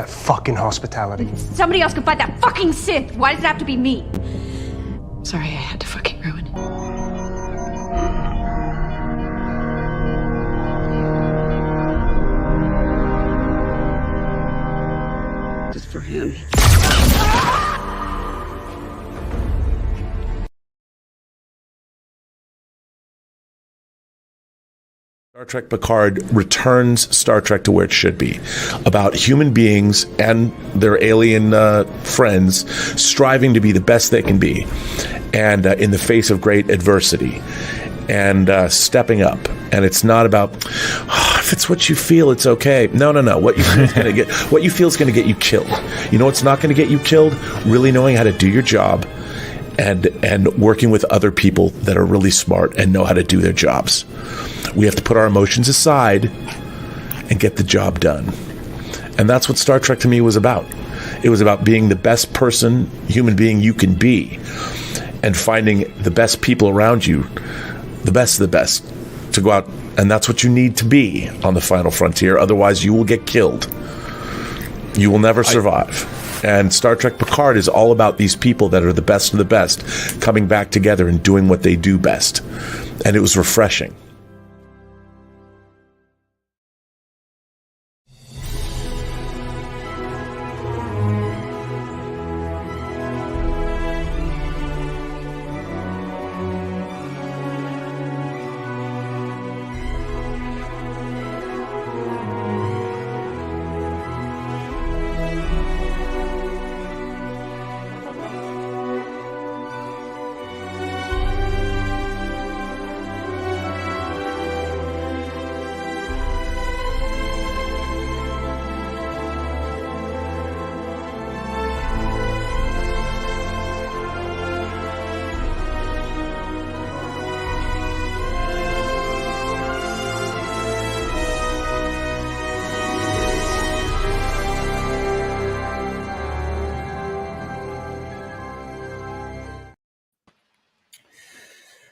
that fucking hospitality. Somebody else could fight that fucking Sith. Why does it have to be me? Sorry, I had to fucking ruin it. Just for him. Star Trek Picard returns Star Trek to where it should be, about human beings and their alien friends striving to be the best they can be, and in the face of great adversity, and stepping up. And it's not about, if it's what you feel, it's okay. No. What you feel is going to get you killed. You know what's not going to get you killed? Really knowing how to do your job, and working with other people that are really smart and know how to do their jobs. We have to put our emotions aside and get the job done. And that's what Star Trek to me was about. It was about being the best person, human being you can be, and finding the best people around you, the best of the best, to go out. And that's what you need to be on the final frontier. Otherwise, you will get killed. You will never survive. And Star Trek Picard is all about these people that are the best of the best coming back together and doing what they do best. And it was refreshing.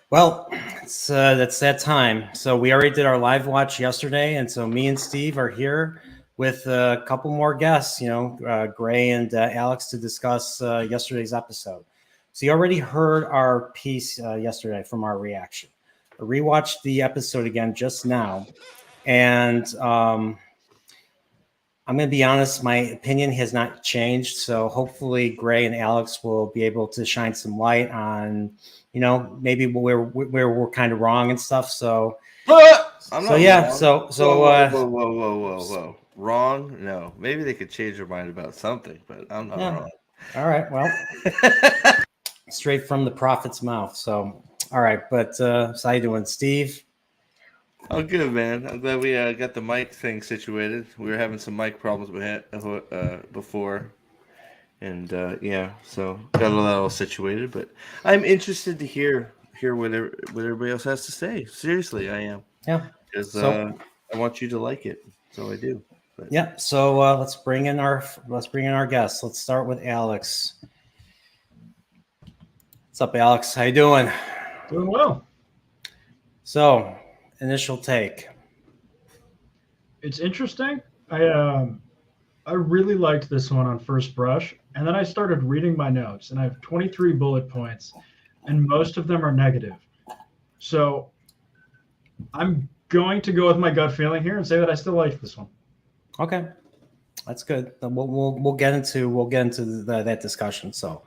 Well, that's that time. So we already did our live watch yesterday, and so me and Steve are here with a couple more guests, Gray and Alex, to discuss yesterday's episode. So you already heard our piece yesterday from our reaction. I rewatched the episode again just now, and I'm going to be honest, my opinion has not changed. So hopefully Gray and Alex will be able to shine some light on, maybe where we're kind of wrong and stuff. So, Whoa. Wrong? No. Maybe they could change their mind about something, but I'm not wrong. All right. Well, straight from the prophet's mouth. So, all right. But so how you doing, Steve? Oh, good, man. I'm glad we got the mic thing situated. We were having some mic problems before. And so got it all situated. But I'm interested to hear what everybody else has to say. Seriously, I am. Yeah. Because I want you to like it. So I do. But. Yeah. So let's bring in our guests. Let's start with Alex. What's up, Alex? How you doing? Doing well. So, initial take. It's interesting. I really liked this one on first brush, and then I started reading my notes, and I have 23 bullet points, and most of them are negative. So I'm going to go with my gut feeling here and say that I still like this one. Okay, that's good. Then we'll get into that discussion. So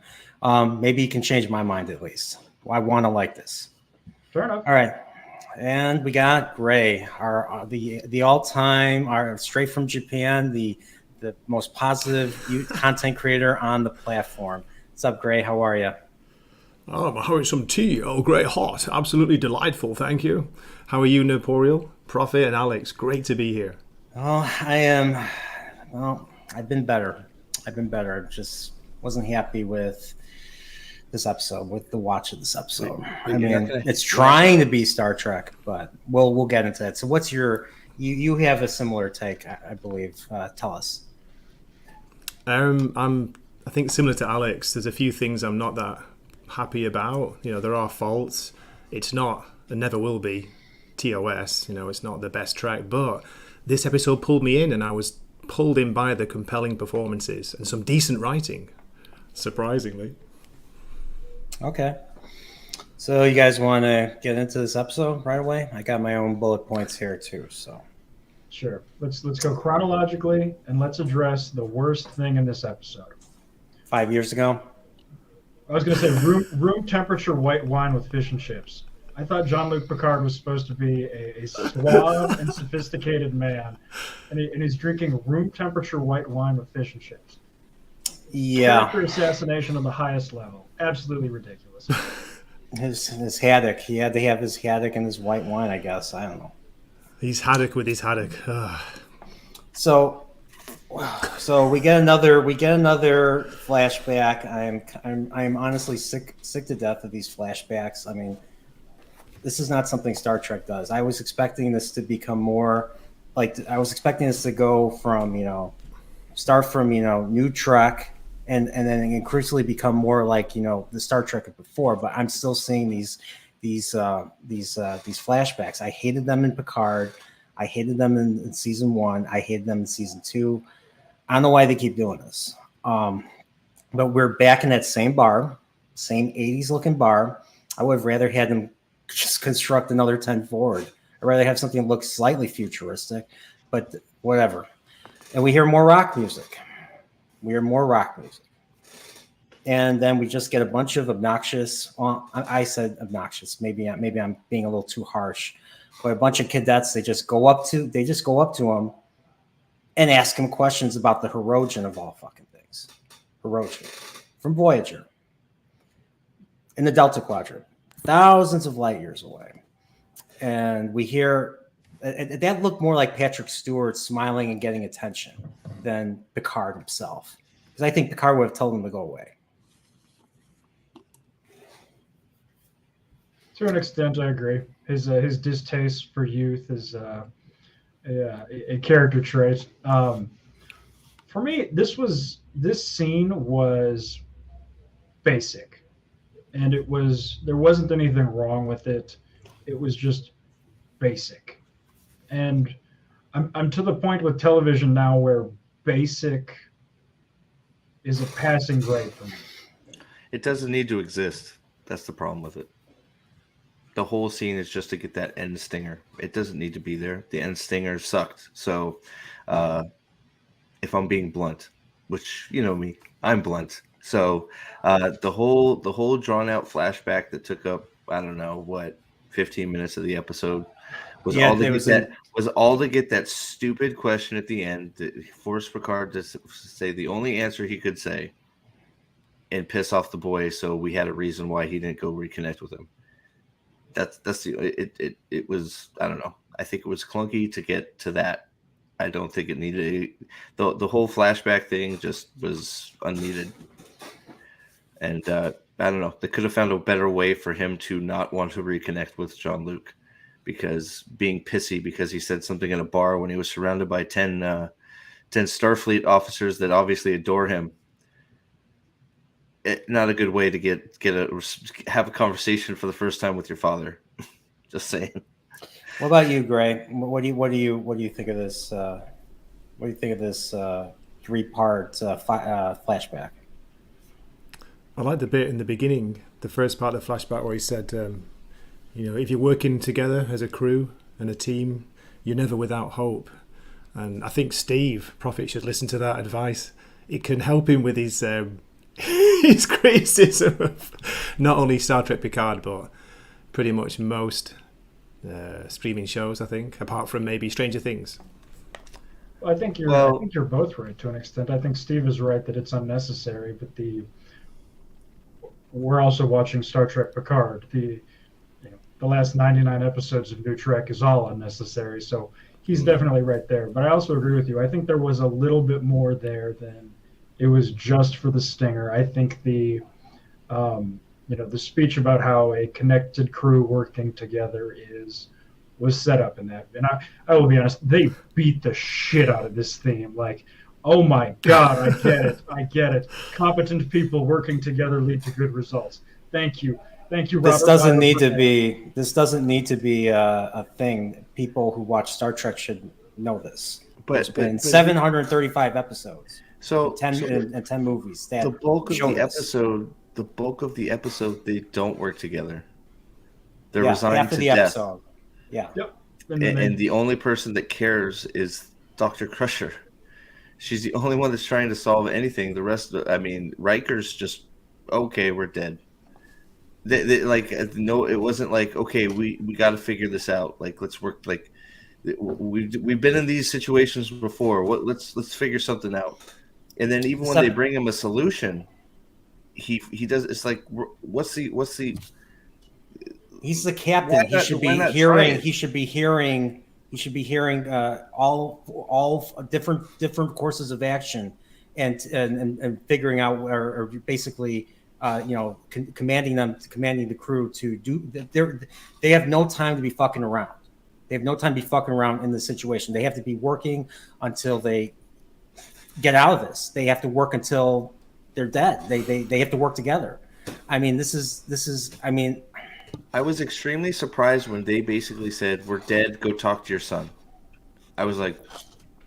maybe you can change my mind at least. I want to like this. Fair enough. All right. And we got Gray, the all-time, straight from Japan, the most positive content creator on the platform. What's up, Gray? How are you? Oh, I'm having some tea. Oh, great hot. Absolutely delightful. Thank you. How are you, Noporial, Prophet, and Alex? Great to be here. Oh, I am. Well, I've been better. I just wasn't happy with this episode, with the watch of this episode. It's trying to be Star Trek, but we'll get into that. So what's you have a similar take, I believe. Tell us. I think similar to Alex, there's a few things I'm not that happy about. There are faults. It's not, and never will be, TOS. It's not the best track, but this episode pulled me in, and I was pulled in by the compelling performances and some decent writing, surprisingly. Okay. So you guys want to get into this episode right away? I got my own bullet points here too. So Sure. Let's go chronologically and let's address the worst thing in this episode. 5 years ago. I was going to say room temperature white wine with fish and chips. I thought Jean-Luc Picard was supposed to be a suave and sophisticated man, and he's drinking room temperature white wine with fish and chips. Yeah. Character assassination on the highest level. Absolutely ridiculous. His haddock. He had to have his haddock and his white wine, I guess. I don't know. He's haddock with his haddock. So we get another flashback. I'm honestly sick to death of these flashbacks. I mean, this is not something Star Trek does. I was expecting this to become more like I was expecting this to go from start from New Trek and then increasingly become more like the Star Trek of before. But I'm still seeing these flashbacks. I hated them in Picard. I hated them in season 1. I hated them in season 2. I don't know why they keep doing this. But we're back in that same bar, same 80s looking bar. I would have rather had them just construct another 10 forward. I'd rather have something that looks slightly futuristic, but whatever. And we hear more rock music. And then we just get a bunch of obnoxious. I said obnoxious. Maybe I'm being a little too harsh. But a bunch of cadets, they just go up to him and ask him questions about the Hirogen of all fucking things. Hirogen from Voyager in the Delta Quadrant, thousands of light years away. And we hear that looked more like Patrick Stewart smiling and getting attention than Picard himself. Because I think Picard would have told him to go away. To an extent, I agree. His distaste for youth is a character trait. For me, this scene was basic, and there wasn't anything wrong with it. It was just basic, and I'm to the point with television now where basic is a passing grade for me. It doesn't need to exist. That's the problem with it. The whole scene is just to get that end stinger. It doesn't need to be there. The end stinger sucked. So if I'm being blunt, which you know me, I'm blunt. So the whole drawn out flashback that took up, I don't know what, 15 minutes of the episode was all to get that stupid question at the end that forced Picard to say the only answer he could say and piss off the boy. So we had a reason why he didn't go reconnect with him. It was, I don't know. I think it was clunky to get to that. I don't think it needed the whole flashback thing just was unneeded. And I don't know. They could have found a better way for him to not want to reconnect with Jean-Luc, because being pissy because he said something in a bar when he was surrounded by 10 Starfleet officers that obviously adore him. Not a good way to have a conversation for the first time with your father. Just saying. What about you, Gray? What do you think of this? What do you think of this 3-part flashback? I like the bit in the beginning, the first part of the flashback where he said, if you're working together as a crew and a team, you're never without hope. And I think Steve Prophet should listen to that advice. It can help him with his criticism of not only Star Trek Picard, but pretty much most streaming shows, I think, apart from maybe Stranger Things. Well, I think you're both right to an extent. I think Steve is right that it's unnecessary, but we're also watching Star Trek Picard. The last 99 episodes of New Trek is all unnecessary, so he's definitely right there. But I also agree with you. I think there was a little bit more there than it was just for the stinger. I think the speech about how a connected crew working together was set up in that. And I will be honest, they beat the shit out of this theme. Like, oh my God, I get it. Competent people working together lead to good results. Thank you, Robert. This doesn't need to be a thing. People who watch Star Trek should know this. There's been 735 episodes. So 10 movies. That the bulk of show the this. episode, they don't work together. They're Yeah, resigned after to the death. episode. Yeah. Yep. And the only person that cares is Dr. Crusher. She's the only one that's trying to solve anything. The rest, Riker's just, okay, we're dead. No, it wasn't like, okay, we got to figure this out. Like, let's work. Like, we've been in these situations before. Let's figure something out. And then even when they bring him a solution, he does. It's like, what's the? He's the captain. He should be hearing all different courses of action, and figuring out or basically commanding the crew to do. They have no time to be fucking around. They have no time to be fucking around in this situation. They have to be working until they get out of this. They have to work until they're dead. They have to work together. I mean, this is. I mean, I was extremely surprised when they basically said, "We're dead. Go talk to your son." I was like,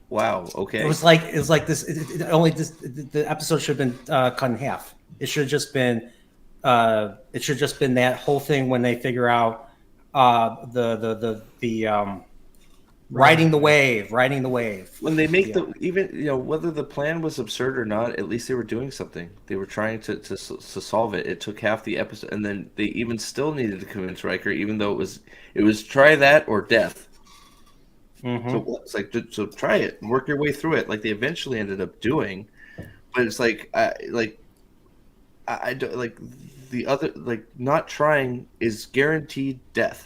"Wow, okay." It was like this. The episode should have been cut in half. It should have just been. It should have just been that whole thing when they figure out the riding the wave. When they make whether the plan was absurd or not, at least they were doing something. They were trying to solve it. It took half the episode, and then they even still needed to convince Riker, even though it was try that or death. Mm-hmm. So it's like, so try it, work your way through it, like they eventually ended up doing. But it's like I don't like the other, like not trying is guaranteed death.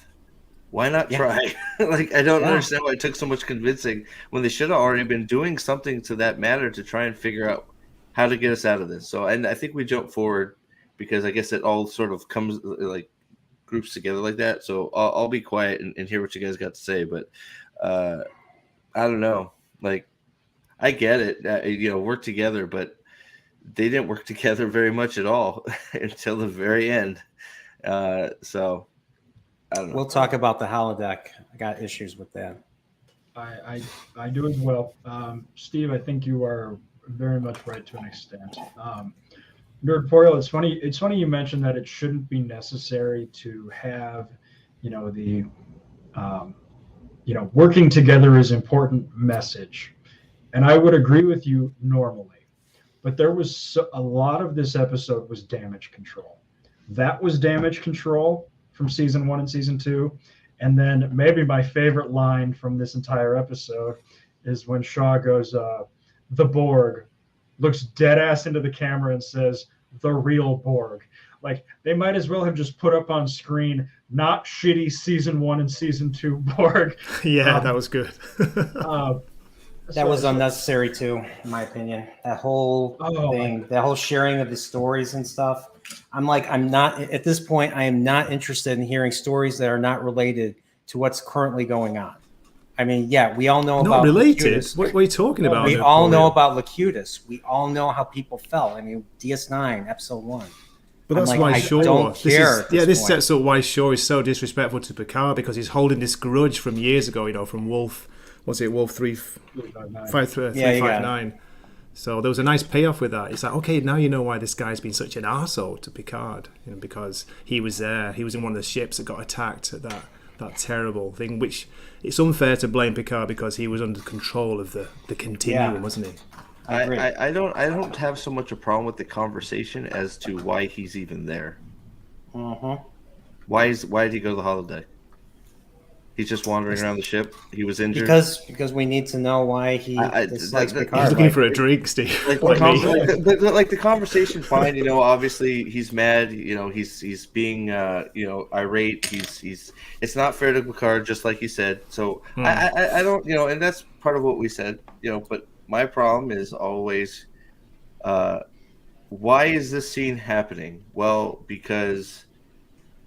Why not try? Like, I don't understand why it took so much convincing when they should have already been doing something to that matter to try and figure out how to get us out of this. So, and I think we jump forward because I guess it all sort of comes like groups together like that. So I'll be quiet and hear what you guys got to say. But I don't know. Like, I get it. Work together, but they didn't work together very much at all until the very end. So. I don't know. We'll talk about the holodeck. I got issues with that. I do as well. Steve, I think you are very much right to an extent. Nerdporeal, it's funny you mentioned that it shouldn't be necessary to have, the working together is important message. And I would agree with you normally. But there was a lot of this episode was damage control. That was damage control from season 1 and season 2. And then maybe my favorite line from this entire episode is when Shaw goes, the Borg, looks dead ass into the camera and says, the real Borg. Like, they might as well have just put up on screen, not shitty season 1 and season 2 Borg. Yeah, that was good. That was unnecessary too, in my opinion. That whole thing, that whole sharing of the stories and stuff. I'm not at this point. I am not interested in hearing stories that are not related to what's currently going on. I mean, we all know about related. Locutus. What are you talking about? We all know about Locutus. We all know how people felt. I mean, DS9 episode 1. But that's why Shaw. I don't care. This sets up why Shaw is so disrespectful to Picard because he's holding this grudge from years ago. From Wolf. What's it? Wolf 359. So there was a nice payoff with that. It's like, okay, now you know why this guy's been such an arsehole to Picard, because he was there. He was in one of the ships that got attacked at that terrible thing, which it's unfair to blame Picard because he was under control of the continuum, wasn't he? I don't have so much a problem with the conversation as to why he's even there. Uh-huh. Why did he go to the holodeck? He's just wandering around the ship. He was injured. Because we need to know why he dislikes Picard. He's looking for a drink, Steve. Like the conversation, fine. Obviously he's mad. He's being irate. He's. It's not fair to Picard, just like you said. So I don't and that's part of what we said. But my problem is always, why is this scene happening? Well, because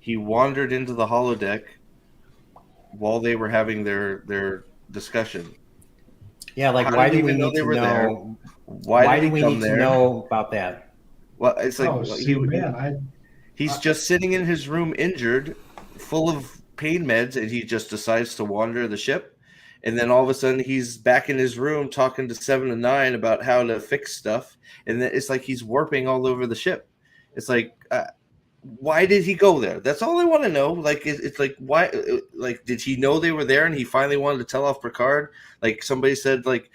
he wandered into the holodeck while they were having their discussion. Yeah, like why do we need to know? Why do we need to know about that? Well, it's like he's just sitting in his room, injured, full of pain meds, and he just decides to wander the ship. and then all of a sudden he's back in his room talking to 7 and 9 about how to fix stuff, and then it's like he's warping all over the ship. It's like, why did he go there? That's all I want to know. Like, it's like, why? Like, did he know they were there and he finally wanted to tell off Picard? Like somebody said, like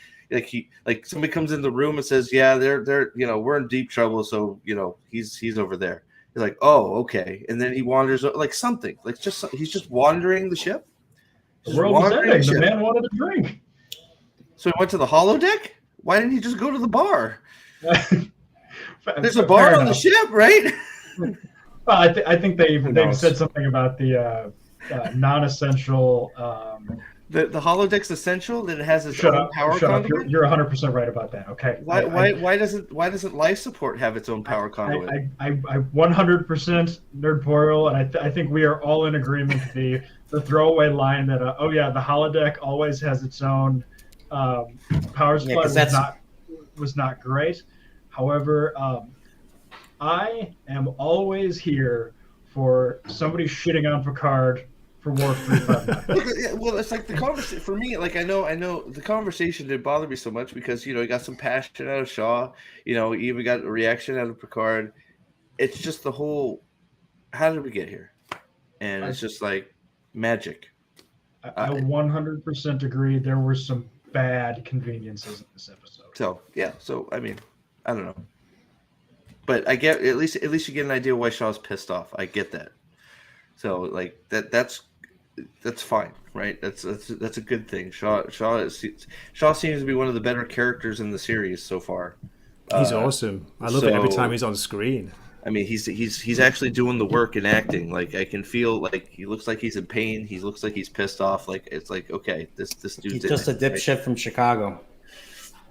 somebody comes in the room and says, yeah, they're we're in deep trouble, so he's over there. He's like, oh, okay, and then he wanders like something, like he's just wandering the ship. The world was ending. The man wanted a drink. So he went to the holodeck? Why didn't he just go to the bar? There's a bar on the ship, right? Well, I think they've said something about the non-essential. The holodeck's essential. That it has its own power conduit. You're 100% right about that. Okay. Why doesn't life support have its own power conduit? I 100% nerdporeal, and I think we are all in agreement. The throwaway line that the holodeck always has its own power supply was not great. However, I am always here for somebody shitting on Picard for Warp 359. Well, it's like the conversation for me. Like I know the conversation didn't bother me so much because he got some passion out of Shaw. He even got a reaction out of Picard. It's just the whole, how did we get here? And it's just like magic. I 100% agree. There were some bad conveniences in this episode. So yeah. So I mean, I don't know. But I get at least you get an idea why Shaw's pissed off. I get that. So like that's fine, right? That's a good thing. Shaw seems to be one of the better characters in the series so far. He's awesome. I love it every time he's on screen. I mean, he's actually doing the work and acting. Like I can feel like he looks like he's in pain. He looks like he's pissed off. Like it's like, okay, this dude's he's just a dipshit from Chicago.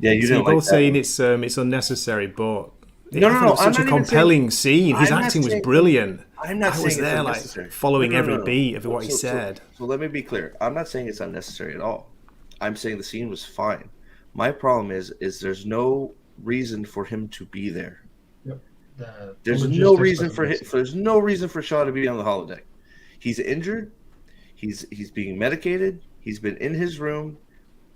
Yeah, you didn't like like saying it's unnecessary, but no, it was such a compelling scene. His acting was brilliant. I'm not saying I was there, like following every beat of what he said. So let me be clear. I'm not saying it's unnecessary at all. I'm saying the scene was fine. My problem is there's no reason for him to be there. Yep. There's no reason for Shaw to be on the holodeck. He's injured. He's being medicated. He's been in his room.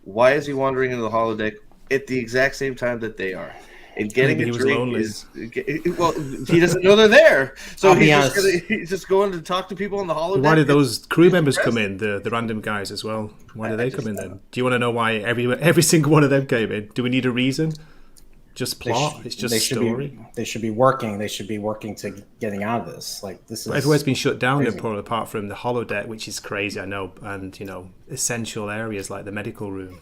Why is he wandering into the holodeck at the exact same time that they are? And getting a drink he doesn't know they're there, so he's just going to talk to people on the holodeck. Why did those crew members come in? The random guys as well. Why did they come in then? Do you want to know why every single one of them came in? Do we need a reason? Just plot. It's just story. They should be working. They should be working to getting out of this. Like this is. Everywhere's been shut down, apart from the holodeck, which is crazy. I know, and essential areas like the medical room,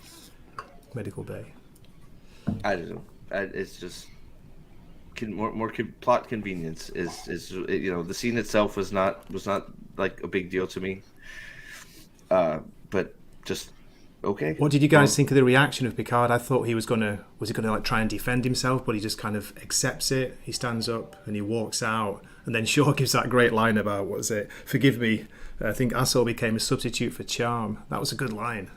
medical bay. I don't know. It's just more plot convenience. Is the scene itself was not like a big deal to me. But just okay. What did you guys think of the reaction of Picard? I thought was he gonna like try and defend himself, but he just kind of accepts it. He stands up and he walks out, and then Shaw gives that great line about what was it? Forgive me. I think Assel became a substitute for charm. That was a good line.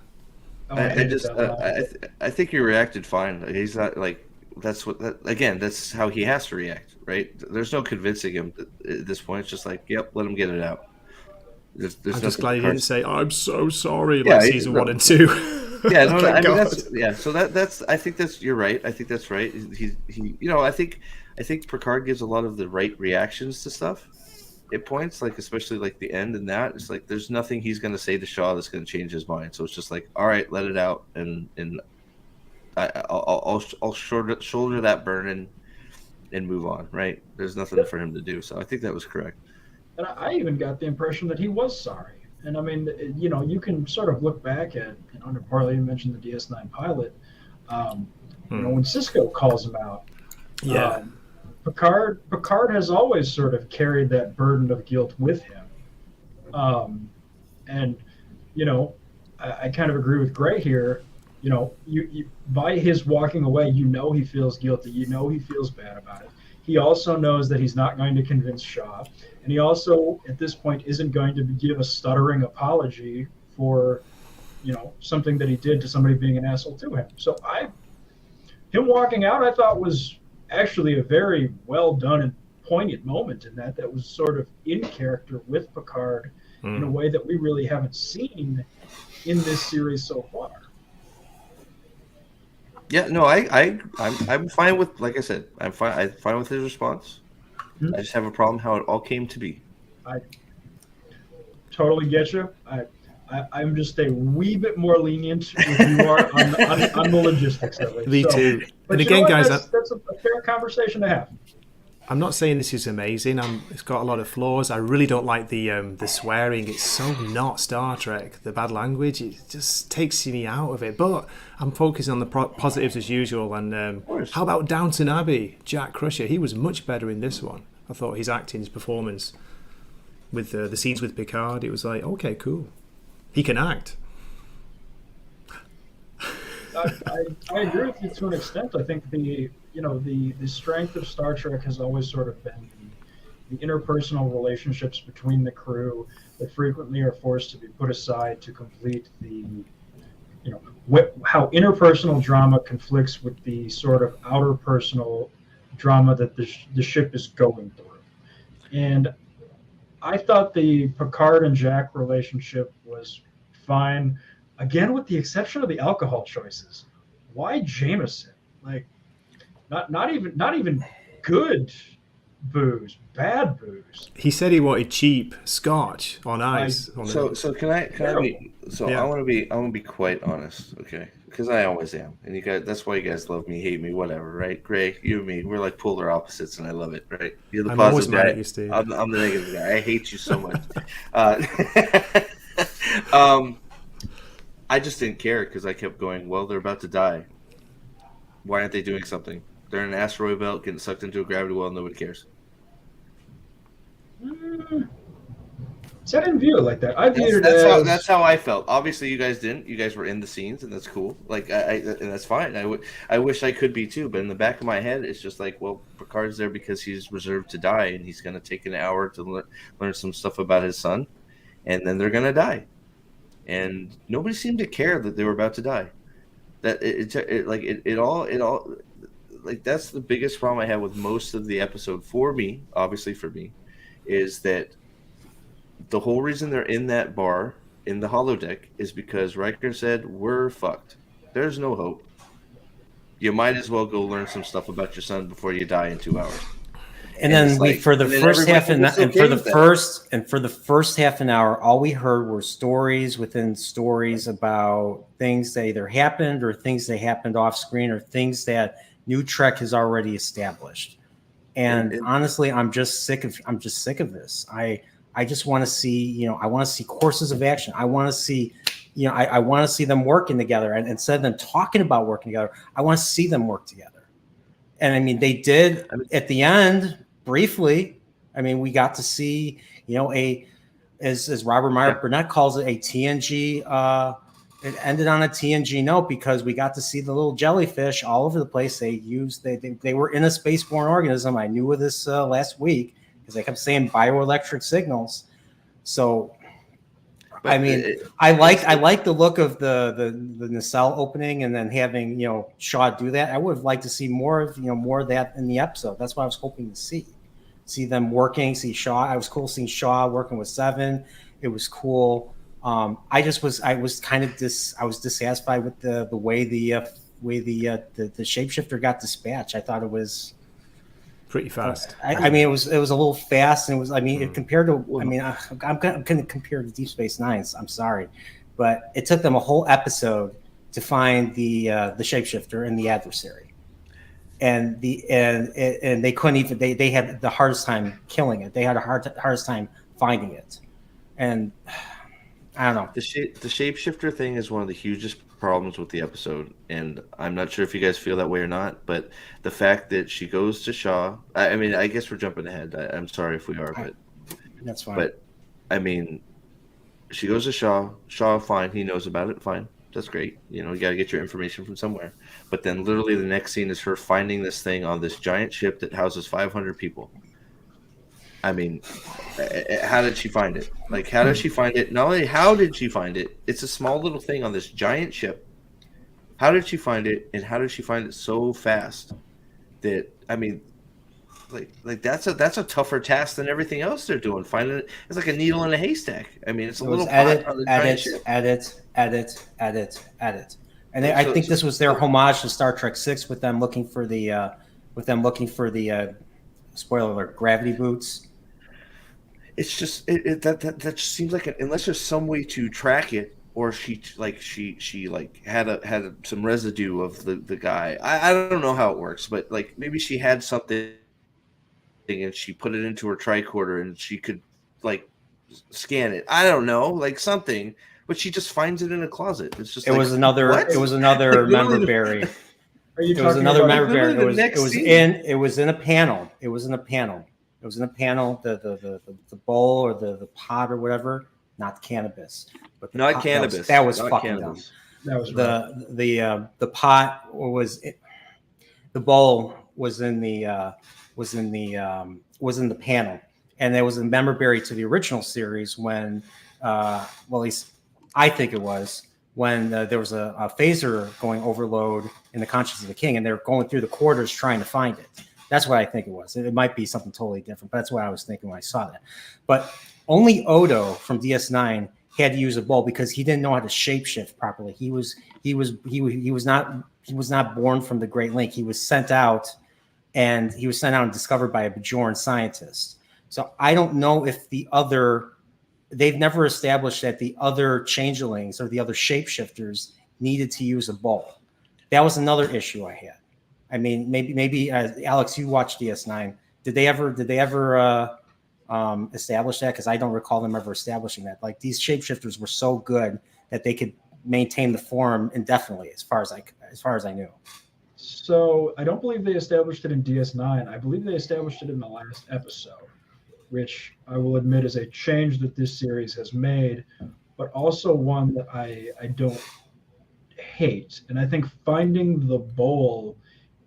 I think he reacted fine. He's not like. That's how he has to react, right? There's no convincing him at this point. It's just like, yep, let him get it out. I'm just glad he didn't say, "I'm so sorry," like season 1 and 2. Yeah, no, I mean So that's. I think that's. You're right. I think that's right. I think Picard gives a lot of the right reactions to stuff. At points, like especially like the end and that, it's like there's nothing he's going to say to Shaw that's going to change his mind. So it's just like, all right, let it out and. I'll shoulder that burden and move on. Right? There's nothing for him to do. So I think that was correct. And I even got the impression that he was sorry. And I mean, you can sort of look back at, under Parley, you mentioned the DS9 pilot. When Sisko calls him out, Picard has always sort of carried that burden of guilt with him. And I kind of agree with Gray here. You by his walking away, he feels guilty. He feels bad about it. He also knows that he's not going to convince Shaw, and he also, at this point, isn't going to give a stuttering apology for, something that he did to somebody being an asshole to him. So him walking out, I thought was actually a very well done and poignant moment in that was sort of in character with Picard in a way that we really haven't seen in this series so far. Yeah, no, I'm fine with, like I said, I'm fine with his response. I just have a problem how it all came to be. I totally get you. I'm just a wee bit more lenient with you are on the logistics of it. Me too. But And again, guys, that's a fair conversation to have. I'm not saying this is amazing. It's got a lot of flaws. I really don't like the swearing. It's so not Star Trek. The bad language, it just takes me out of it. But I'm focusing on the positives as usual. And how about Downton Abbey? Jack Crusher. He was much better in this one. I thought his acting, his performance with the scenes with Picard. It was like, okay, cool. He can act. I agree with you to an extent. I think the strength of Star Trek has always sort of been the interpersonal relationships between the crew that frequently are forced to be put aside to complete how interpersonal drama conflicts with the sort of outer personal drama that the ship is going through. And I thought the Picard and Jack relationship was fine, again with the exception of the alcohol choices. Why Jameson? Like, not even good booze, bad booze. He said he wanted cheap Scotch on ice. So can I be? So Yeah. I want to be quite honest, okay? Because I always am, and you guys. That's why you guys love me, hate me, whatever, right? Gray, you and me, we're like polar opposites, and I love it, right? You're the I'm always positive mad guy. at you, Steve. I'm the negative guy. I hate you so much. I just didn't care because I kept going, well, they're about to die. Why aren't they doing something? They're in an asteroid belt, getting sucked into a gravity well, nobody cares. So I didn't view it like that. I viewed it as... That's how I felt. Obviously, you guys didn't. You guys were in the scenes, and that's cool. Like, and that's fine. I wish I could be too, but in the back of my head, it's just like, well, Picard's there because he's reserved to die, and he's going to take an hour to learn some stuff about his son, and then they're going to die. And nobody seemed to care that they were about to die. That it all like that's the biggest problem I had with most of the episode for me, obviously for me, is that the whole reason they're in that bar in the holodeck is because Riker said, we're fucked. There's no hope. You might as well go learn some stuff about your son before you die in 2 hours. And then for the first half an hour, all we heard were stories within stories about things that either happened or things that happened off screen or things that New Trek has already established. And honestly, I'm just sick of this. I just want to see, I want to see courses of action. I want to see, I want to see them working together. And instead of them talking about working together, I want to see them work together. And I mean, they did at the end briefly. I mean, we got to see, as Robert Meyer Burnett calls it, a TNG. It ended on a TNG note because we got to see the little jellyfish all over the place. They were in a spaceborne organism. I knew of this last week because they kept saying bioelectric signals. So, I mean, I like the look of the nacelle opening and then having Shaw do that. I would have liked to see more of that in the episode. That's what I was hoping to see them working. See Shaw. I was cool seeing Shaw working with Seven. It was cool. I was dissatisfied with the way the shapeshifter got dispatched. I thought it was pretty fast. I mean, it was a little fast, and it was. I mean, compared to. I mean, I'm going to compare to Deep Space Nine. I'm sorry, but it took them a whole episode to find the shapeshifter and the adversary, and they couldn't even. They had the hardest time killing it. They had a hardest time finding it, and I don't know. The shapeshifter thing is one of the hugest problems with the episode, and I'm not sure if you guys feel that way or not, but the fact that she goes to Shaw, I mean, I guess we're jumping ahead. I'm sorry if we are, but that's fine. But I mean, she goes to Shaw, fine, he knows about it, fine, that's great. You got to get your information from somewhere. But then literally the next scene is her finding this thing on this giant ship that houses 500 people. I mean, how did she find it? Like, how did she find it? Not only how did she find it, it's a small little thing on this giant ship. How did she find it, and how did she find it so fast that, I mean, like that's a tougher task than everything else they're doing. Finding it, it's like a needle in a haystack. I mean, it's a little edit, pot on the giant ship. edit. And I think this was their homage to Star Trek 6 with them looking for the spoiler alert, gravity boots. It's just that just seems like unless there's some way to track it, or she had some residue of the guy. I don't know how it works, but like maybe she had something and she put it into her tricorder and she could like scan it. I don't know, like something, but she just finds it in a closet. It's just It was another member berry. It was another member berry. It was in a panel. The bowl or the pot or whatever, not cannabis. But not cannabis. That was fucking dumb. That was the pot the bowl was in the panel, and there was a member berry to the original series when at least I think it was when there was a phaser going overload in the conscience of the king, and they're going through the quarters trying to find it. That's what I think it was. It might be something totally different, but that's what I was thinking when I saw that. But only Odo from DS9 had to use a bowl because he didn't know how to shapeshift properly. He was not born from the Great Link. He was sent out and discovered by a Bajoran scientist. So I don't know if they've never established that the other changelings or the other shapeshifters needed to use a bowl. That was another issue I had. I mean, maybe Alex, you watched DS9. Did they ever establish that? Because I don't recall them ever establishing that. Like these shapeshifters were so good that they could maintain the form indefinitely, as far as I knew. So I don't believe they established it in DS9. I believe they established it in the last episode, which I will admit is a change that this series has made, but also one that I don't hate. And I think finding the bowl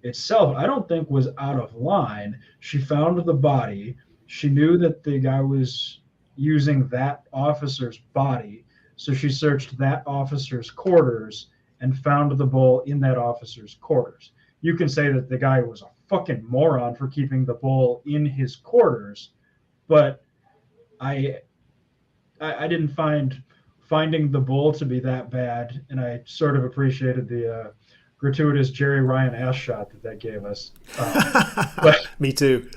itself, I don't think was out of line. She found the body. She knew that the guy was using that officer's body. So she searched that officer's quarters and found the bowl in that officer's quarters. You can say that the guy was a fucking moron for keeping the bowl in his quarters, but I didn't find finding the bowl to be that bad, and I sort of appreciated the gratuitous Jerry Ryan ass shot that gave us. But me too.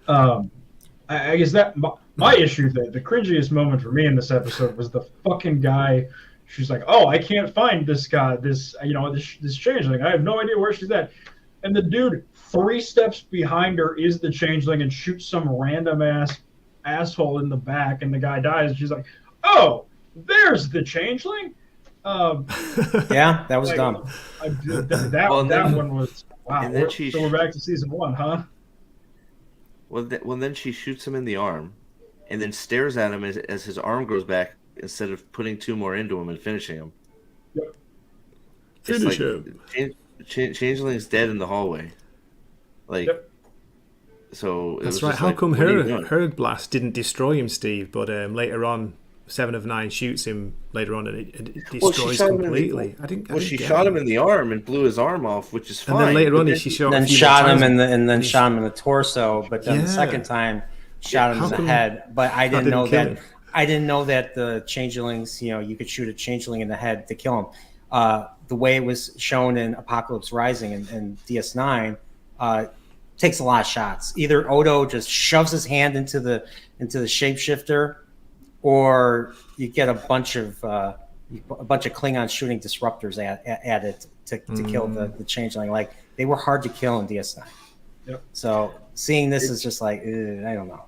I guess that my issue, the cringiest moment for me in this episode was the fucking guy. She's like, "Oh, I can't find this guy, this changeling. I have no idea where she's at." And the dude 3 steps behind her is the changeling and shoots some random asshole in the back, and the guy dies. And she's like, "Oh, there's the changeling." Yeah, that was dumb. That one was wow. And then So we're back to season 1, huh? Well, then she shoots him in the arm, and then stares at him as his arm grows back instead of putting 2 more into him and finishing him. Yep. Finish him. Changeling's dead in the hallway. Like, yep. So that's right. How come her blast didn't destroy him, Steve? But later on, 7 of 9 shoots him later on, and it destroys completely. She shot him in the arm and blew his arm off, which is fine. And then later on, she shot him in the torso. But then the second time, shot him in the head. But I didn't know that. I didn't know that the changelings, you could shoot a changeling in the head to kill him. The way it was shown in Apocalypse Rising and DS9 takes a lot of shots. Either Odo just shoves his hand into the shapeshifter, or you get a bunch of Klingons shooting disruptors at it to kill the changeling. Like, they were hard to kill in DS9. Yep. So seeing this is just like, I don't know.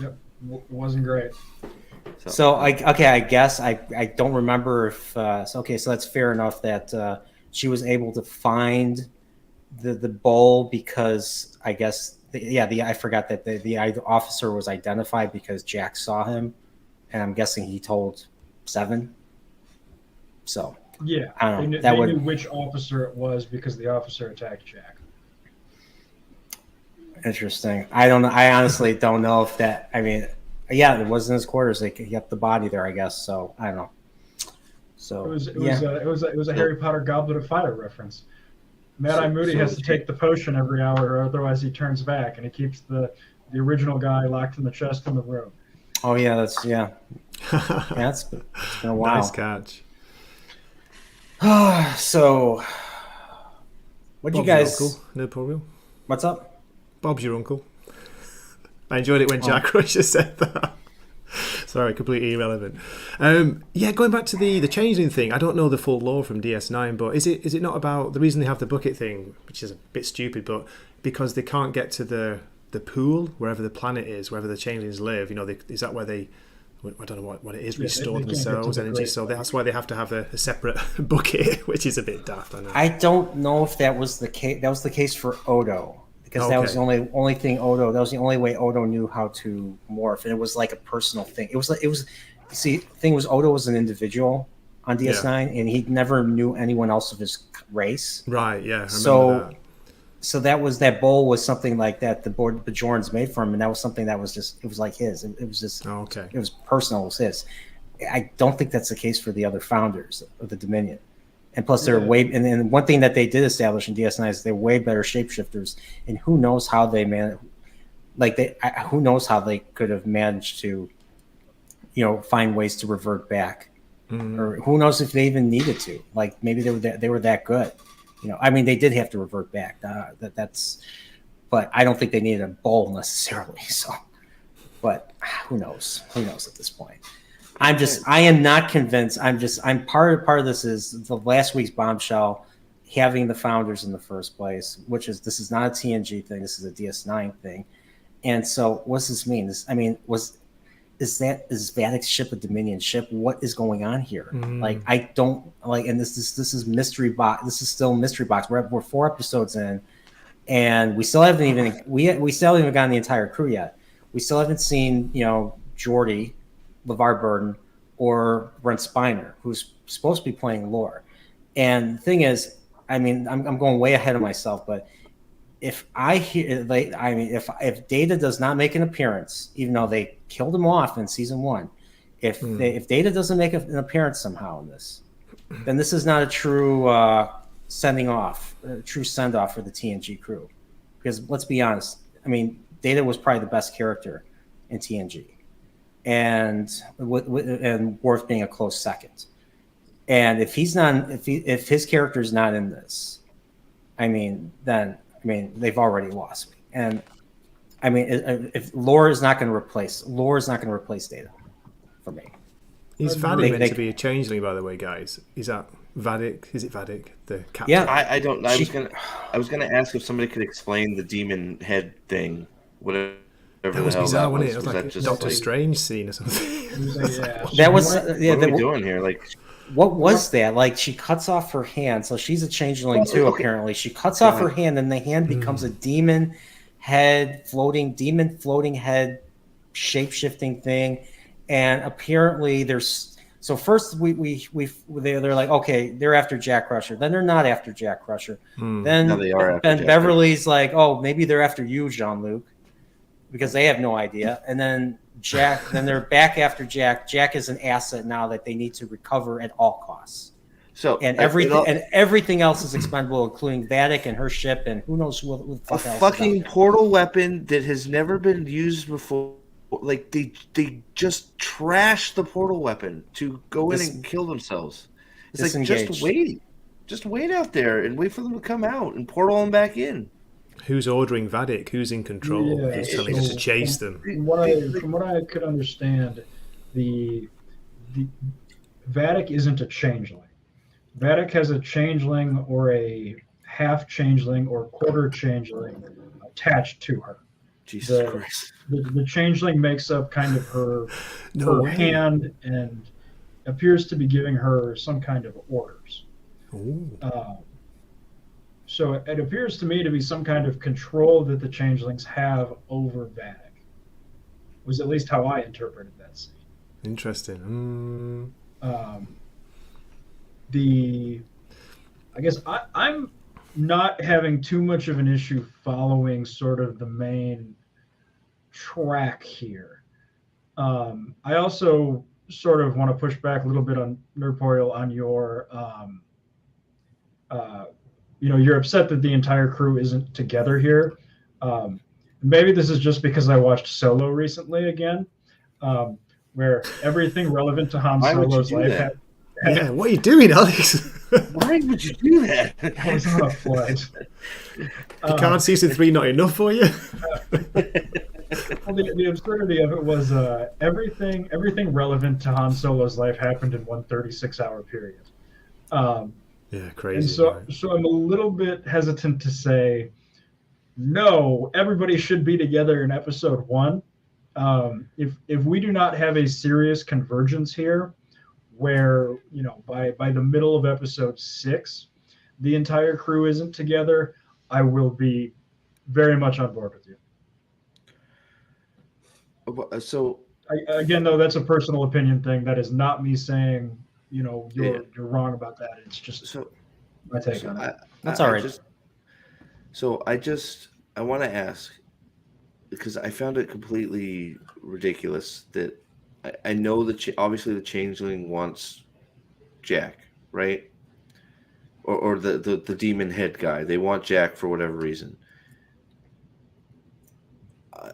Yep, it wasn't great. So I guess I don't remember if so that's fair enough that she was able to find the bowl because I guess I forgot that the officer was identified because Jack saw him, and I'm guessing he told 7. So yeah, I don't know. They knew which officer it was because the officer attacked Jack. Interesting. I don't know. I honestly don't know if that. I mean, yeah, it was in his quarters. They kept the body there, I guess. So I don't know. So it was a Harry Potter Goblet of Fire reference. Mad Eye Moody has to take the potion every hour, or otherwise he turns back, and he keeps the original guy locked in the chest in the room. Oh yeah, that's yeah. It's been a while. Nice catch. So, what do you guys? Your uncle, no problem. What's up? Bob's your uncle. I enjoyed it when Jack Crusher said that. Sorry, completely irrelevant. Yeah, going back to the changeling thing, I don't know the full lore from DS9, but is it not about the reason they have the bucket thing, which is a bit stupid, but because they can't get to the pool, wherever the planet is, wherever the changelings live, is that where they, I don't know what it is, restore themselves, energy, so that's why they have to have a separate bucket, which is a bit daft, I know. I don't know if that was the case. That was the case for Odo. Because that was the only thing Odo. That was the only way Odo knew how to morph, and it was like a personal thing. It was. See, the thing was, Odo was an individual on DS9, and he never knew anyone else of his race. Right. Yeah. I remember that. So that bowl was something like that. The Bajorans made for him, and that was something that was just. It was like his. It was just. Oh, okay. It was personal. It was his. I don't think that's the case for the other founders of the Dominion. And plus, they're way. And one thing that they did establish in DS9 is they're way better shapeshifters. And who knows how they who knows how they could have managed to, find ways to revert back, or who knows if they even needed to. Like maybe they were that good. I mean, they did have to revert back. But I don't think they needed a bowl necessarily. So, but who knows? Who knows at this point? I am not convinced. I'm part of this is the last week's bombshell, having the founders in the first place, this is not a TNG thing. This is a DS9 thing. And so what does this mean? Is Vadic's ship a Dominion ship? What is going on here? Like, I don't like, and this is mystery box. This is still mystery box. We're 4 episodes in, and we still haven't even, we still haven't even gotten the entire crew yet. We still haven't seen, Geordi, LeVar Burton, or Brent Spiner, who's supposed to be playing Lore. And the thing is, I mean, I'm going way ahead of myself, but if if Data does not make an appearance, even though they killed him off in season 1, if Data doesn't make an appearance somehow in this, then this is not a true send off for the TNG crew. Because let's be honest, I mean, Data was probably the best character in TNG. And Worf being a close second. And if if his character is not in this, then they've already lost me. And I mean, if Lore is not going to replace Data for me. Is Vadic meant to be a changeling, by the way, guys? Is that Vadic? Is it Vadic, the captain? Yeah, I don't know. I was gonna ask if somebody could explain the demon head thing. Whatever. That was bizarre, wasn't it? It was like a Doctor Strange scene or something. That was what are we doing here? Like, what was that? Like, she cuts off her hand, so she's a changeling too. Apparently, she cuts off her hand, and the hand becomes a demon floating head, shape-shifting thing. And apparently, there's so first they're like, okay, they're after Jack Crusher. Then they're not after Jack Crusher. Then they are after Ben Jack Beverly's like, oh, maybe they're after you, Jean-Luc, because they have no idea. And then then they're back after Jack. Jack is an asset now that they need to recover at all costs. So everything else is expendable, including Vadic and her ship, and who knows who the fuck else. A fucking portal weapon that has never been used before. Like they just trashed the portal weapon to go in and kill themselves. It's like just wait out there and wait for them to come out and portal them back in. Who's ordering Vadic? Who's in control? Yeah, Who's telling us to chase them? From what I could understand, the Vadic isn't a changeling. Vadic has a changeling or a half changeling or quarter changeling attached to her. Jesus Christ. The changeling makes up kind of her hand and appears to be giving her some kind of orders. So it appears to me to be some kind of control that the changelings have over Vadic. Was at least how I interpreted that scene. Interesting. I guess I'm not having too much of an issue following sort of the main track here. I also sort of want to push back a little bit on Nerdpoil on your you're upset that the entire crew isn't together here. Maybe this is just because I watched Solo recently again, where everything relevant to Han Why would you Solo's do life that? had. Yeah, what are you doing, Alex? Why would you do that? I was on a flight. Picard season 3 not enough for you? Well, the absurdity of it was everything relevant to Han Solo's life happened in one 36-hour period. Yeah, crazy. And so, right. so I'm a little bit hesitant to say, no, everybody should be together in episode 1. If we do not have a serious convergence here, where by the middle of episode 6, the entire crew isn't together, I will be very much on board with you. So Again, though, that's a personal opinion thing. That is not me saying you're wrong about that. It's just my take on it. That's all right. I want to ask, because I found it completely ridiculous that I know that obviously the changeling wants Jack, right? Or the demon head guy. They want Jack for whatever reason.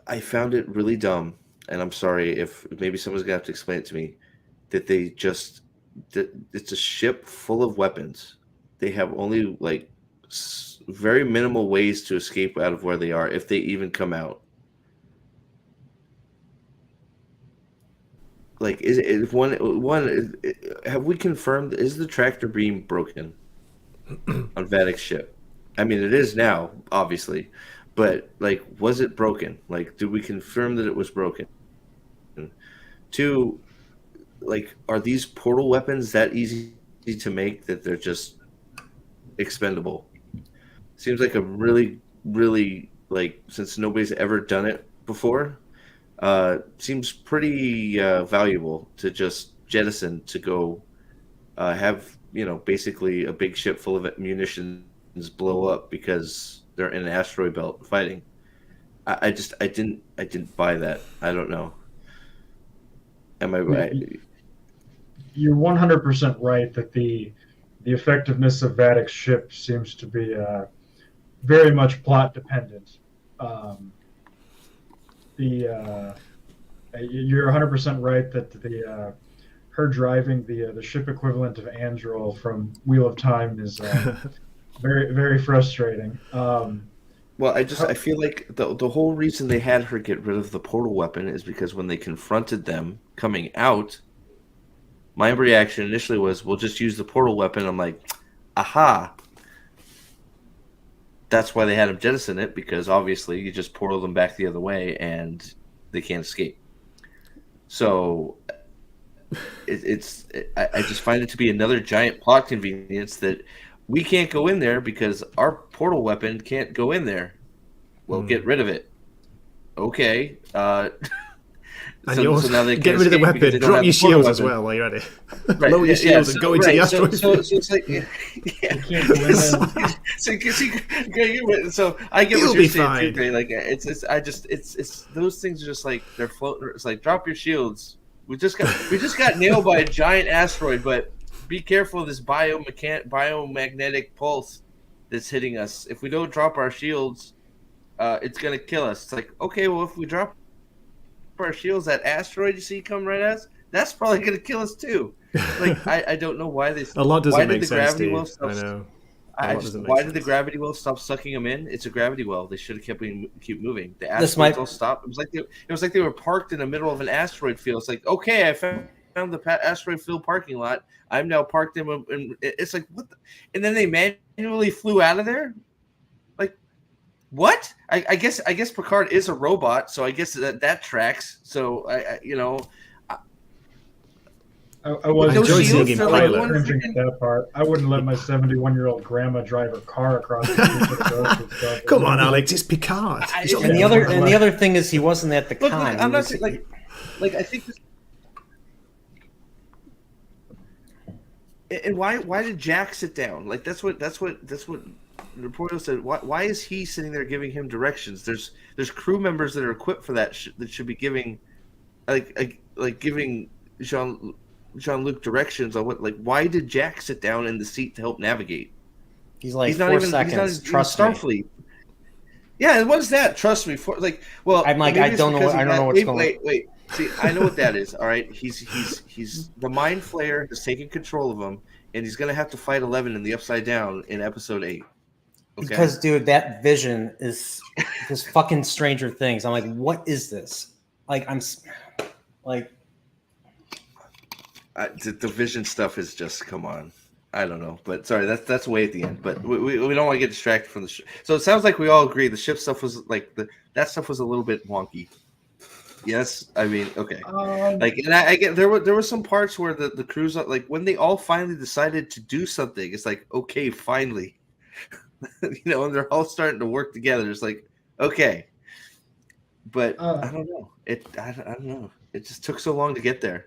I found it really dumb, and I'm sorry if maybe someone's gonna have to explain it to me, that it's a ship full of weapons. They have only like very minimal ways to escape out of where they are, if they even come out. Like, have we confirmed, is the tractor beam broken on Vadic's ship? I mean, it is now, obviously, but like, was it broken? Like, did we confirm that it was broken? 2, like, are these portal weapons that easy to make that they're just expendable? Seems like a really, really, like, since nobody's ever done it before, seems pretty valuable to just jettison to go have basically a big ship full of munitions blow up because they're in an asteroid belt fighting. I didn't buy that. I don't know. Am I right? You're 100% right that the effectiveness of Vadic's ship seems to be very much plot dependent. You're 100% right that her driving the ship equivalent of Androl from Wheel of Time is very, very frustrating. Well, I feel like the whole reason they had her get rid of the portal weapon is because when they confronted them coming out, my reaction initially was, we'll just use the portal weapon. I'm like, aha. That's why they had him jettison it, because obviously you just portal them back the other way and they can't escape. So I just find it to be another giant plot convenience that we can't go in there because our portal weapon can't go in there. Well, get rid of it. Okay. And so now they get rid of the weapon. Drop your shields as well while you're at it. Right. Lower your shields and go into the asteroid. So it's like, so I get what you're saying too, like it's those things are just like they're floating. It's like, drop your shields. We just got nailed by a giant asteroid, but be careful of this biomagnetic pulse that's hitting us. If we don't drop our shields, it's gonna kill us. It's like, okay, well, if we drop our shields, that asteroid you see come right at us, that's probably gonna kill us too. Like, I don't know why this. A lot doesn't make sense, Steve. I know. Why did the gravity well stop sucking them in? It's a gravity well. They should have keep moving. The asteroids all stopped. It was like they were parked in the middle of an asteroid field. It's like, okay, I found the asteroid field parking lot. I'm now parked in. And it's like, what? And then they manually flew out of there. Like, what? I guess Picard is a robot, so I guess that tracks. So I was enjoying seeing him pilot. That part. I wouldn't let my 71-year-old grandma drive her car across the street. Come on, Alex, it's Picard. And the other thing is, he wasn't at the con. I'm not saying, like I think this. And why did Jack sit down? Like, that's what the reporter said. Why is he sitting there giving him directions? There's crew members that are equipped for that that should be giving, like giving Jean-Luc directions on what. Like, why did Jack sit down in the seat to help navigate? He's like he's not 4 even seconds. he's not even Trust me. Starfleet. Yeah, and what is that? Trust me. For like, well, I'm like, maybe I it's don't know. because I don't know what's going. Wait. See, I know what that is. All right, he's the mind flayer has taken control of him, and he's gonna have to fight 11 in the Upside Down in episode 8. Okay? Because, dude, that vision is this fucking Stranger Things. I'm like, what is this? Like, I'm like, the vision stuff is just come on. I don't know, but sorry, that's way at the end. But we don't want to get distracted from the ship. So it sounds like we all agree the ship stuff was like that stuff was a little bit wonky. Yes, I mean, okay. Like, and I get there were some parts where the crews, like when they all finally decided to do something, it's like, okay, finally, you know, and they're all starting to work together. It's like, okay, but I don't know. I don't know. It just took so long to get there.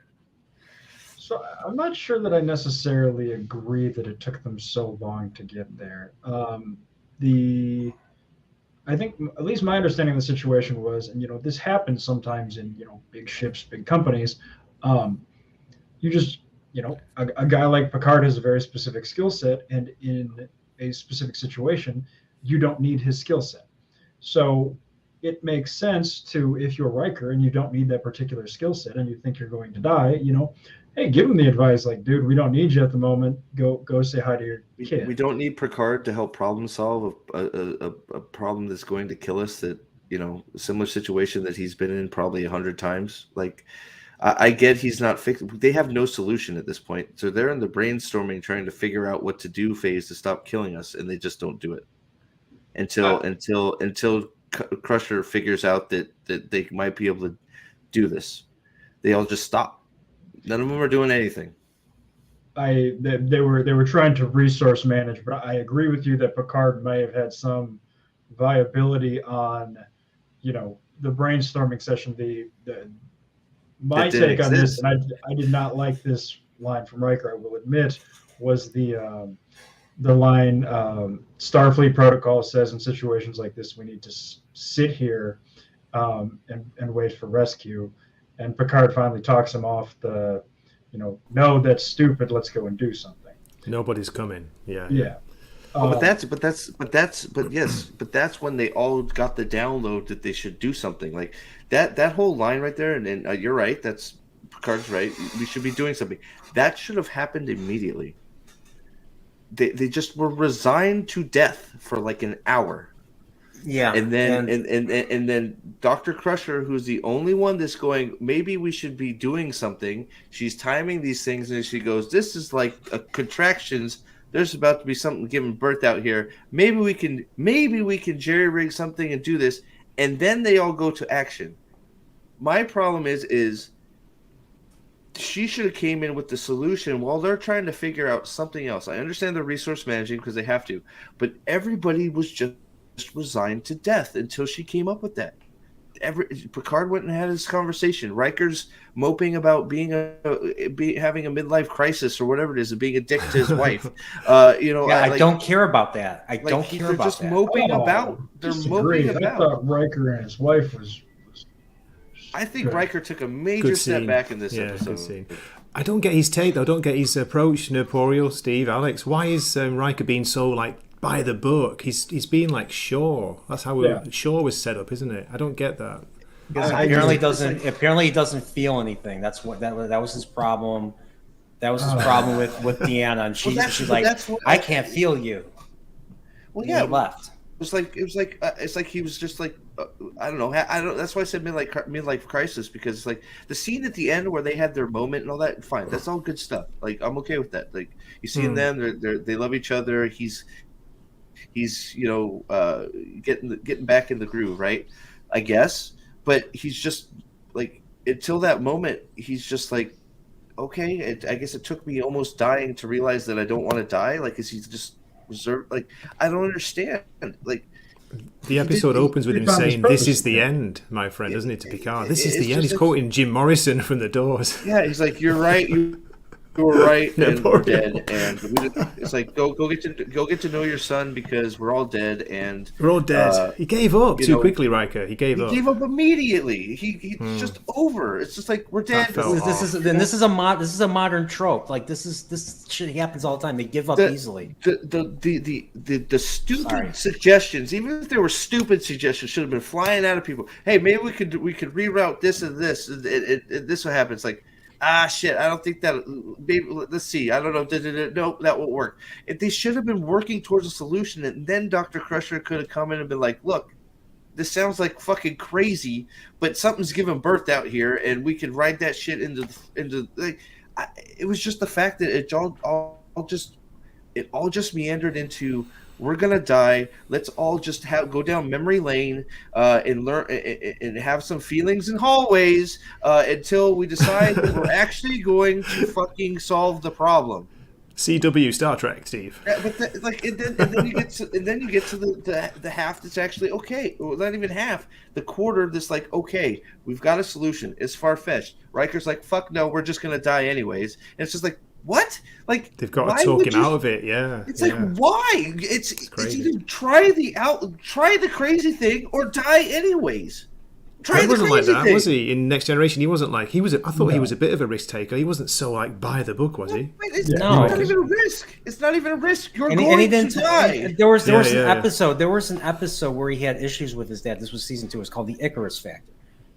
So I'm not sure that I necessarily agree that it took them so long to get there. I think at least my understanding of the situation was, and you know, this happens sometimes in, you know, big ships, big companies. You just, you know, a guy like Picard has a very specific skill set, and in a specific situation, you don't need his skill set. So it makes sense to, if you're Riker and you don't need that particular skill set and you think you're going to die, you know, hey, give him the advice like, dude, we don't need you at the moment. Go say hi to your kid. We don't need Picard to help problem solve a problem that's going to kill us. That, you know, a similar situation that he's been in probably 100 times. Like, I get he's not fixed. They have no solution at this point, so they're in the brainstorming, trying to figure out what to do phase to stop killing us, and they just don't do it until Crusher figures out that they might be able to do this. They all just stop. None of them are doing anything. They were trying to resource manage, but I agree with you that Picard may have had some viability on, you know, the brainstorming session. My take on this, and I did not like this line from Riker, I will admit, was the line Starfleet protocol says in situations like this we need to sit here and wait for rescue. And Picard finally talks him off the, you know, no, that's stupid. Let's go and do something. Nobody's coming. Yeah. But that's when they all got the download that they should do something like that whole line right there. And you're right. That's Picard's right. We should be doing something. That should have happened immediately. They just were resigned to death for like an hour. yeah. And then Dr. Crusher, who's the only one that's going, maybe we should be doing something. She's timing these things, and she goes, this is like contractions. There's about to be something giving birth out here. Maybe we can jerry rig something and do this. And then they all go to action. My problem is she should have came in with the solution while they're trying to figure out something else. I understand the resource managing because they have to, but everybody was just resigned to death until she came up with that. Picard went and had his conversation. Riker's moping about having a midlife crisis or whatever it is, and being a dick to his wife. You know, yeah, I don't care about that. I don't care about just that. Moping about. They're moping about. I thought Riker and his wife was I think good. Riker took a major step back in this episode. Good scene. I don't get his take though. I don't get his approach. Nerporial, Steve, Alex. Why is Riker being so like by the book? He's being like Shaw. That's how Shaw was set up, isn't it? I don't get that. Because apparently he doesn't feel anything. That's what that was his problem. That was his problem with Deanna, and she's like, I can't feel you. Well, and yeah, he left. It's like he was just like I don't know. That's why I said midlife crisis, because it's like the scene at the end where they had their moment and all that. Fine, that's all good stuff. Like, I'm okay with that. Like, you see them, they love each other. He's you know getting back in the groove, right? I guess, but he's just like, until that moment, he's just like, okay. I guess it took me almost dying to realize that I don't want to die. Like, is he just reserved? Like, I don't understand. Like, the episode opens with him saying, "This is the end, my friend," doesn't it, to Picard? This is the end. He's quoting Jim Morrison from The Doors. Yeah, he's like, "You're right. You we were right and we're Napoleon. dead, and it's like go get to know your son because we're all dead, and We're all dead. He gave up you too know, quickly, Riker. He gave up. he gave up immediately. He's just over. It's just like we're dead. felt This is a modern trope. Like this shit happens all the time. They give up easily. The stupid Sorry. suggestions, even if they were stupid suggestions, should have been flying out of people. Hey, maybe we could reroute this and this. This will happen. It's like, shit. I don't think that. Maybe let's see. I don't know. No, that won't work. If they should have been working towards a solution, and then Dr. Crusher could have come in and been like, look, this sounds like fucking crazy, but something's giving birth out here, and we can ride that shit into. Like, it was just the fact that it all just meandered into, we're gonna die. Let's all just go down memory lane and learn and have some feelings in hallways until we decide that we're actually going to fucking solve the problem. CW Star Trek, Steve. But then you get to the half that's actually okay. Well, not even half. The quarter that's like, okay, we've got a solution. It's far fetched. Riker's like, fuck no, we're just gonna die anyways. And it's just like, what? Like They've got to talk him out of it. Yeah. It's like, why? It's either try the crazy thing or die anyways. Try He the wasn't like crazy that, thing. was he? In Next Generation, he wasn't like he was. I thought he was a bit of a risk taker. He wasn't so like by the book, was he? It's No. not even a risk. It's not even a risk. You're And going he to didn't. die. There was Yeah, an yeah. episode. There was an episode where he had issues with his dad. This was season 2. It's called the Icarus Factor.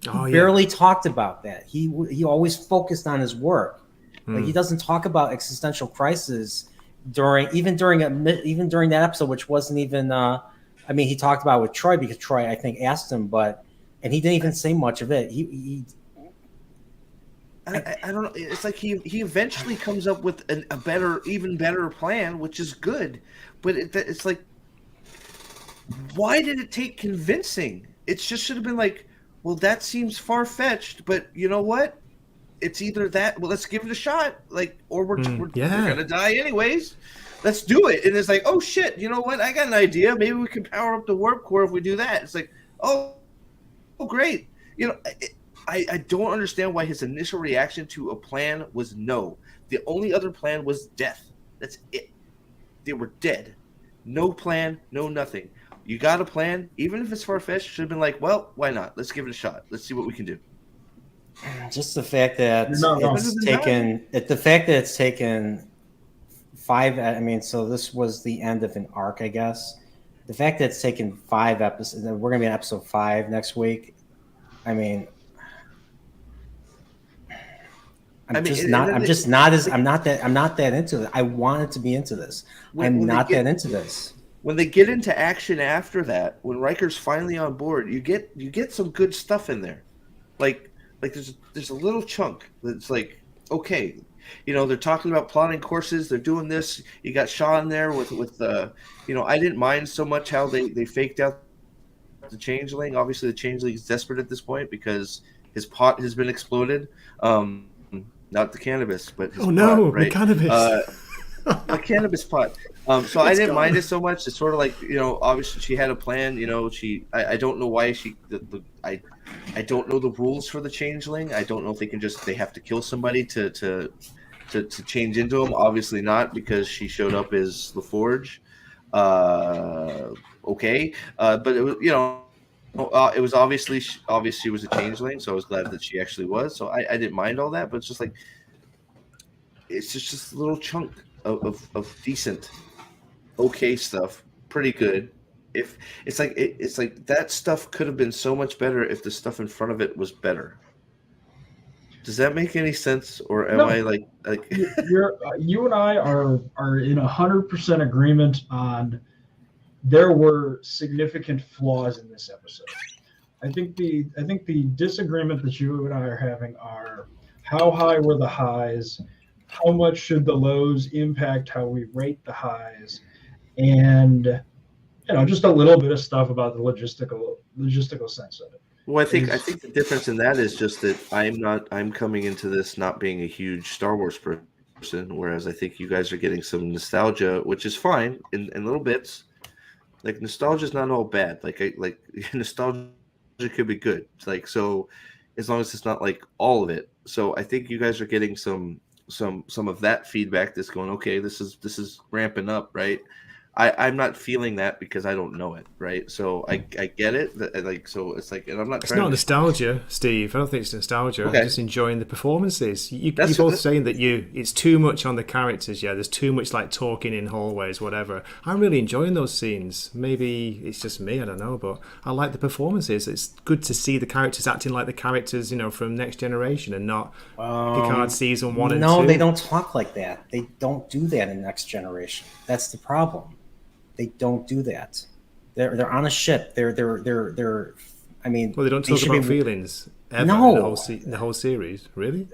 Oh, He yeah. barely talked about that. He always focused on his work. Like Hmm. he doesn't talk about existential crisis during that episode, which wasn't even. I mean, he talked about it with Troy because Troy, I think, asked him, and he didn't even say much of it. I don't know. It's like he eventually comes up with even better plan, which is good. But it's like, why did it take convincing? It just should have been like, well, that seems far fetched, but you know what? It's either that. Well, let's give it a shot. Like, or we're gonna die anyways. Let's do it. And it's like, oh shit, you know what? I got an idea. Maybe we can power up the warp core if we do that. It's like, oh great. You know, I don't understand why his initial reaction to a plan was no. The only other plan was death. That's it. They were dead. No plan, no nothing. You got a plan, even if it's far-fetched, should have been like, well, why not? Let's give it a shot. Let's see what we can do. Just the fact that it's taken 5. I mean, so this was the end of an arc, I guess. The fact that it's taken 5 episodes, and we're gonna be on episode 5 next week. I mean, I'm not that into it. I wanted to be into this. I'm not that into this. When they get into action after that, when Riker's finally on board, you get some good stuff in there. Like there's a little chunk that's like, okay, you know, they're talking about plotting courses, they're doing this. You got Shaw in there with you know, I didn't mind so much how they faked out the changeling. Obviously the changeling is desperate at this point because his pot has been exploded. Not the cannabis, but his pot, right? The cannabis. The cannabis pot. So I didn't mind it so much. It's sort of like, you know, obviously she had a plan. You know, I don't know why I don't know the rules for the changeling. I don't know if they have to kill somebody to change into him. Obviously not, because she showed up as LaForge. Okay, but it was, you know, it was obviously she was a changeling, so I was glad that she actually was. So I didn't mind all that, but it's just like, it's just a little chunk of decent, okay stuff, pretty good. If it's like that stuff could have been so much better if the stuff in front of it was better. Does that make any sense, or am I like you and I are in 100% agreement on there were significant flaws in this episode. I think the disagreement that you and I are having are how high were the highs, how much should the lows impact how we rate the highs, and you know, just a little bit of stuff about the logistical sense of it. Well, I think the difference in that is just that I'm coming into this not being a huge Star Wars person, whereas I think you guys are getting some nostalgia, which is fine in little bits. Like, nostalgia is not all bad. Like nostalgia could be good. It's like, so as long as it's not like all of it. So I think you guys are getting some some of that feedback that's going, okay, this is ramping up, right? I'm not feeling that because I don't know it, right? So I get it, like, so it's like, and I'm not It's trying not to. nostalgia, Steve. I don't think it's nostalgia. Okay. I'm just enjoying the performances. You're That's- both saying that it's too much on the characters. Yeah, there's too much like talking in hallways, whatever. I'm really enjoying those scenes. Maybe it's just me, I don't know, but I like the performances. It's good to see the characters acting like the characters, from Next Generation and not Picard season 1 and 2. No, they don't talk like that. They don't do that in Next Generation. That's the problem. They don't do that. They're on a ship. They're. I mean, Well, they don't talk should about be- feelings ever No. in the whole series, really.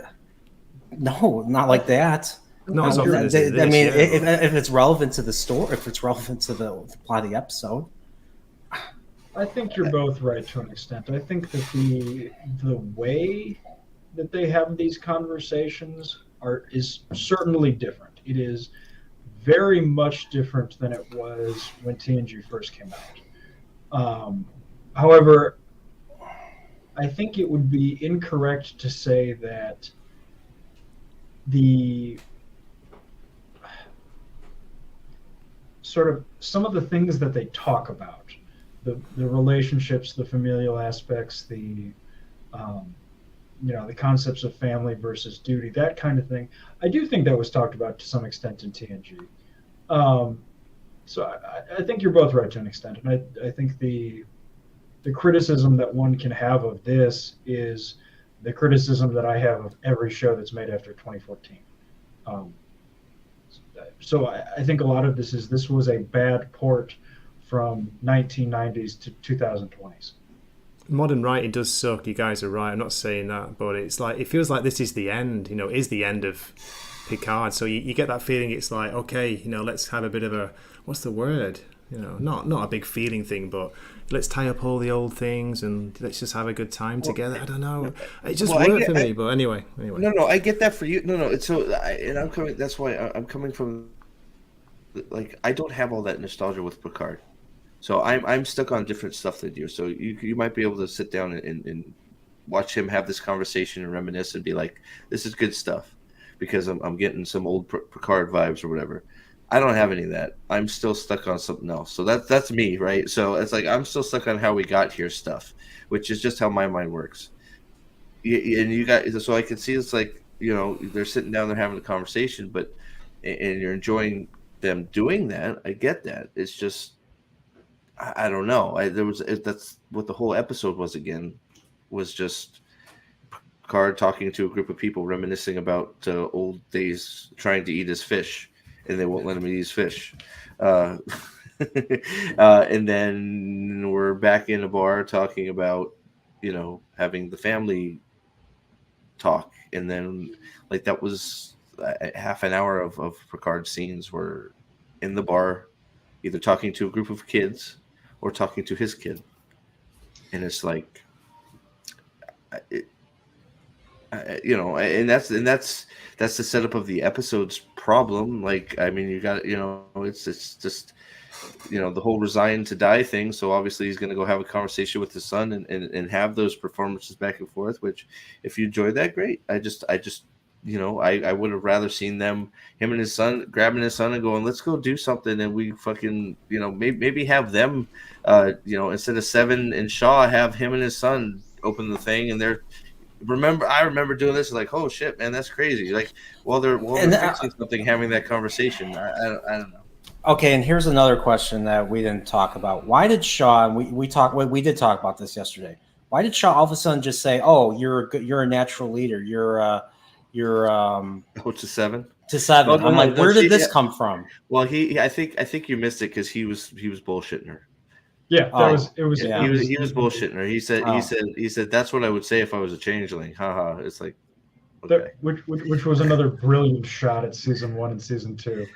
No, not like that. Not as I often as in this, mean, yeah. if it's relevant to the story, if it's relevant to the plot of the episode, I think you're both right to an extent. I think that the way that they have these conversations is certainly different. It is very much different than it was when TNG first came out. However, I think it would be incorrect to say that the sort of some of the things that they talk about, the relationships, the familial aspects, the concepts of family versus duty, that kind of thing. I do think that was talked about to some extent in TNG. So I think you're both right to an extent, and I think the criticism that one can have of this is the criticism that I have of every show that's made after 2014. So I think a lot of this was a bad port from 1990s to 2020s. Modern writing does suck. You guys are right. I'm not saying that, but it's like it feels like this is the end. Is the end of Picard. So you get that feeling. It's like, okay, let's have a bit of a, what's the word? Not a big feeling thing, but let's tie up all the old things and let's just have a good time together. I don't know. It just worked for me. But anyway. No, I get that for you. No, it's so, and I'm coming. That's why I'm coming from. Like, I don't have all that nostalgia with Picard, so I'm stuck on different stuff than you. So you might be able to sit down and watch him have this conversation and reminisce and be like, this is good stuff, because I'm getting some old Picard vibes or whatever. I don't have any of that. I'm still stuck on something else. So that's me, right? So it's like I'm still stuck on how we got here stuff, which is just how my mind works. And you got, so I can see it's like, they're sitting down, they're having a conversation, and you're enjoying them doing that. I get that. It's just, I don't know. That's what the whole episode was again, was just Picard talking to a group of people, reminiscing about old days, trying to eat his fish, and they won't let him eat his fish. And then we're back in a bar talking about, having the family talk. And then, like, that was half an hour of Picard scenes were in the bar, either talking to a group of kids or talking to his kid. And it's like, and that's the setup of the episode's problem. Like, I mean, you got, it's just, the whole resign to die thing. So obviously he's going to go have a conversation with his son and have those performances back and forth, which if you enjoy that, great. I would have rather seen him and his son grabbing his son and going, let's go do something. And we fucking, maybe have them, instead of Seven and Shaw, have him and his son open the thing. And I remember doing this, like, oh shit, man, that's crazy. Like, while they're fixing something, having that conversation. I don't know. Okay, and here's another question that we didn't talk about. Why did Shaw? And we did talk about this yesterday. Why did Shaw all of a sudden just say, "Oh, you're a natural leader. You're to Seven." To Seven. Oh, no, I'm like, no, where did this come from? Well, I think you missed it because he was bullshitting her. Yeah, He was bullshitting her. He said that's what I would say if I was a changeling. Haha. It's like, okay. Which was another brilliant shot at season 1 and season 2.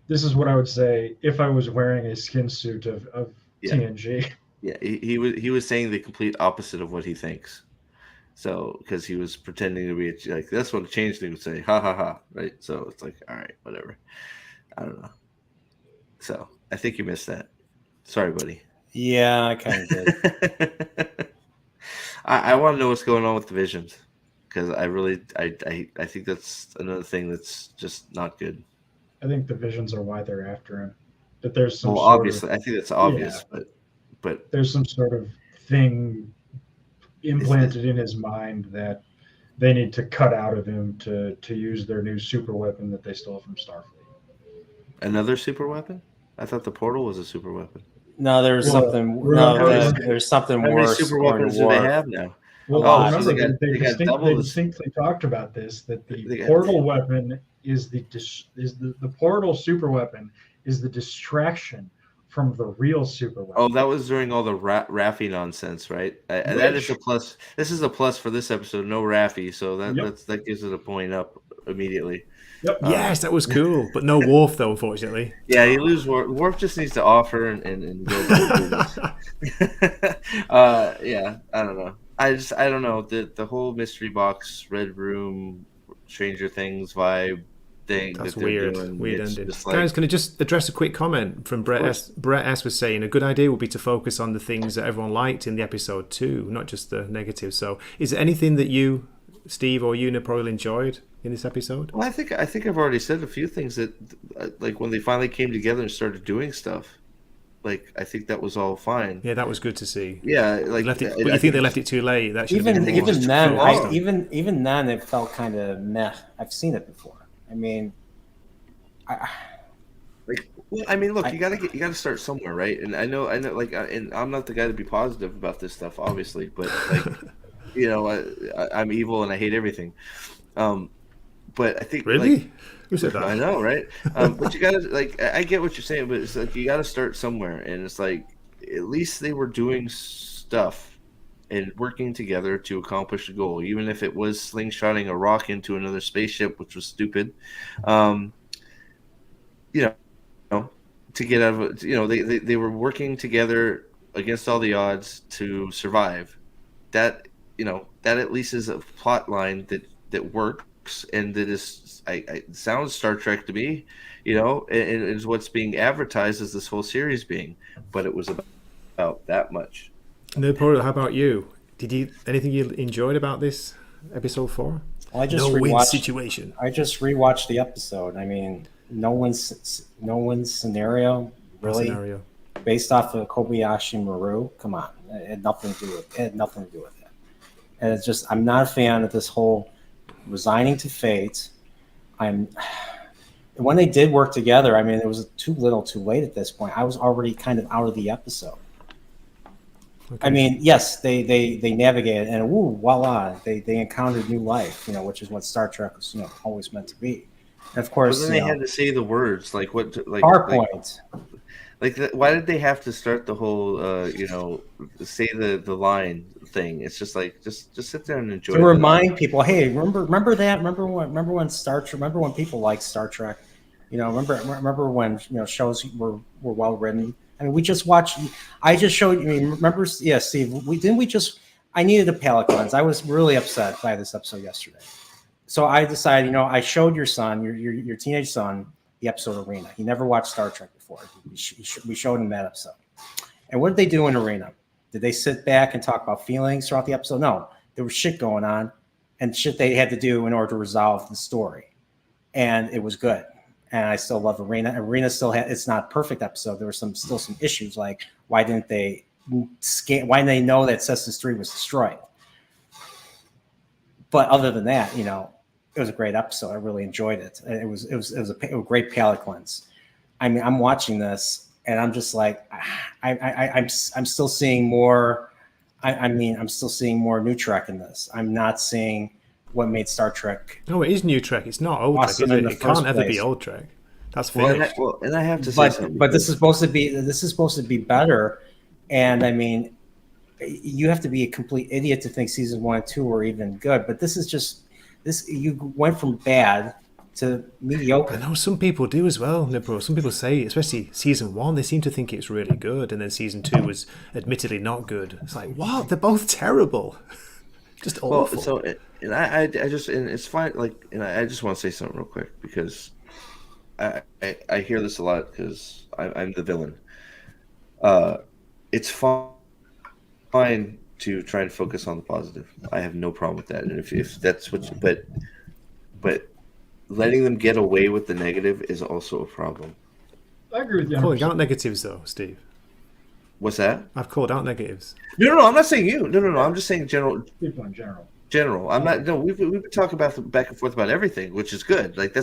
This is what I would say if I was wearing a skin suit of TNG. Yeah, he was saying the complete opposite of what he thinks. So, because he was pretending to be like, that's what a changeling would say, ha ha ha, right? So it's like, all right, whatever. I don't know. So I think you missed that. Sorry, buddy. Yeah, I kind of did. I want to know what's going on with the Visions, because I think that's another thing that's just not good. I think the visions are why they're after him. That there's some Well, sort obviously, of I think that's obvious, but there's some sort of thing it's implanted in his mind that they need to cut out of him to use their new super weapon that they stole from Starfleet. another super weapon. I thought the portal was a super weapon. No, there's Well, something. remember- There's something How many worse. super according weapons to do they Worf. have now? Well, lot. remember So they got double they this. distinctly talked about this, that They the got- portal weapon is the portal super weapon is the distraction from the real super weapon. Oh, that was during all the Raffi nonsense, right? That is a plus. This is a plus for this episode. No Raffi, so that gives it a point up immediately. Yep. Yes, that was cool, but no Worf though, unfortunately. Yeah, you lose Worf. Worf just needs to offer and go about business. Yeah, I don't know. I don't know. The whole mystery box, red room, Stranger Things vibe thing. That's that they're weird. doing, Weird it's ending. just like- Guys, can I just address a quick comment from Brett S? Brett S was saying a good idea would be to focus on the things that everyone liked in the episode too, not just the negatives. So, is there anything that you, Steve, or you, Napoleon, enjoyed in this episode? Well, I think I've already said a few things that, like when they finally came together and started doing stuff. Like I think that was all fine. Yeah, that was good to see. Yeah, like Left it, I but you think they left it too late? That should Even have been more even then, focused on. even then, it felt kind of meh. I've seen it before. I mean, Well, I mean, look, you gotta start somewhere, right? And I know, like, and I'm not the guy to be positive about this stuff, obviously, but like, you know, I'm evil and I hate everything. But I think Really? like, Who said that? I know, right? But you gotta like, I get what you're saying, but it's like you gotta start somewhere, and it's like at least they were doing stuff and working together to accomplish a goal, even if it was slingshotting a rock into another spaceship, which was stupid. You know, to get out of, you know, they were working together against all the odds to survive. That, you know, that at least is a plot line that works and that is it sounds Star Trek to me, you know, and is what's being advertised as this whole series being, but it was about that much. Napoleon, how about you? Anything you enjoyed about this episode 4? well, I just No-win rewatched. situation. I just rewatched the episode. I mean, no one's scenario really Scenario. based off of Kobayashi Maru. Come on, it had nothing to do with it. And it's just I'm not a fan of this whole resigning to fate. When they did work together, I mean, it was too little, too late at this point. I was already kind of out of the episode. Okay. I mean, yes, they navigated and voila, they encountered new life, you know, which is what Star Trek was, you know, always meant to be. And of course, But then they had to say the words like what, like PowerPoint. why did they have to start the whole you know, say the line thing? It's just like just sit there and enjoy To the remind people, hey, remember that? Remember when Star Trek? Remember when people liked Star Trek? You know, remember when, you know, shows were well written. I mean, we just watched. I just showed you. I mean, remember? Yeah, Steve. I needed a palate cleanse. I was really upset by this episode yesterday. So I decided, you know, I showed your son, your teenage son, the episode Arena. He never watched Star Trek before. We showed him that episode. And what did they do in Arena? Did they sit back and talk about feelings throughout the episode? No, there was shit going on and shit they had to do in order to resolve the story. And it was good. And I still love Arena. Arena still it's not a perfect episode. There were still some issues, like why didn't they know that Cessna 3 was destroyed? But other than that, you know, it was a great episode. I really enjoyed it. It was a great palate cleanse. I mean, I'm watching this and I'm just like, I'm still seeing more. I'm still seeing more new Trek in this. I'm not seeing what made Star Trek. No, it is new Trek. It's not old Awesome Trek, in is the it? It can't first ever be place. old Trek. That's Well, finished. and I have to say something. But this is supposed to be better. And I mean, you have to be a complete idiot to think season 1 and 2 were even good. But this is just this. You went from bad to mediocre. I know some people do as well, Nipro. Some people say, especially season 1, they seem to think it's really good, and then season 2 was admittedly not good. It's like, what? They're both terrible. Just awful. Well, so and I just, and it's fine. Like, and I just want to say something real quick because I hear this a lot because I'm the villain. It's fine to try and focus on the positive. I have no problem with that. And if that's what but letting them get away with the negative is also a problem. I agree with you. Calling 100%. out negatives, though, Steve. What's that? I've called out negatives. No, I'm not saying you. No. I'm just saying general. People in general. General. I'm not. No, we've been talking about back and forth about everything, which is good. Like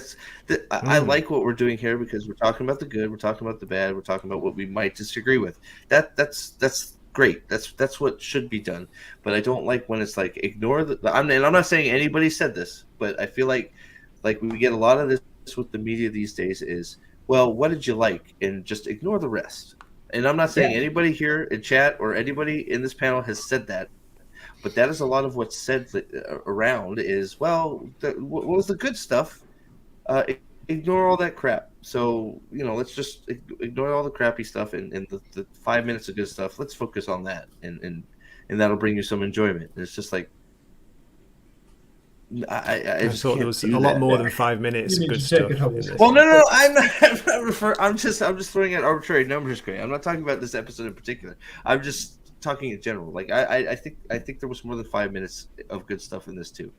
I like what we're doing here because we're talking about the good, we're talking about the bad, we're talking about what we might disagree with. That's great. That's what should be done. But I don't like when it's like ignore the. I'm not saying anybody said this, but I feel like we get a lot of this with the media these days is, well, what did you like, and just ignore the rest. And I'm not saying anybody here in chat or anybody in this panel has said that. But that is a lot of what's said around is, well, what was the good stuff? Ignore all that crap. So, let's just ignore all the crappy stuff and the 5 minutes of good stuff. Let's focus on that. And that'll bring you some enjoyment. And it's just like, I just thought can't there was do a lot that. more than 5 minutes of good stuff. in this. Well, no, I'm just throwing out arbitrary numbers, Gray. I'm not talking about this episode in particular. I'm just talking in general. Like I think there was more than 5 minutes of good stuff in this too.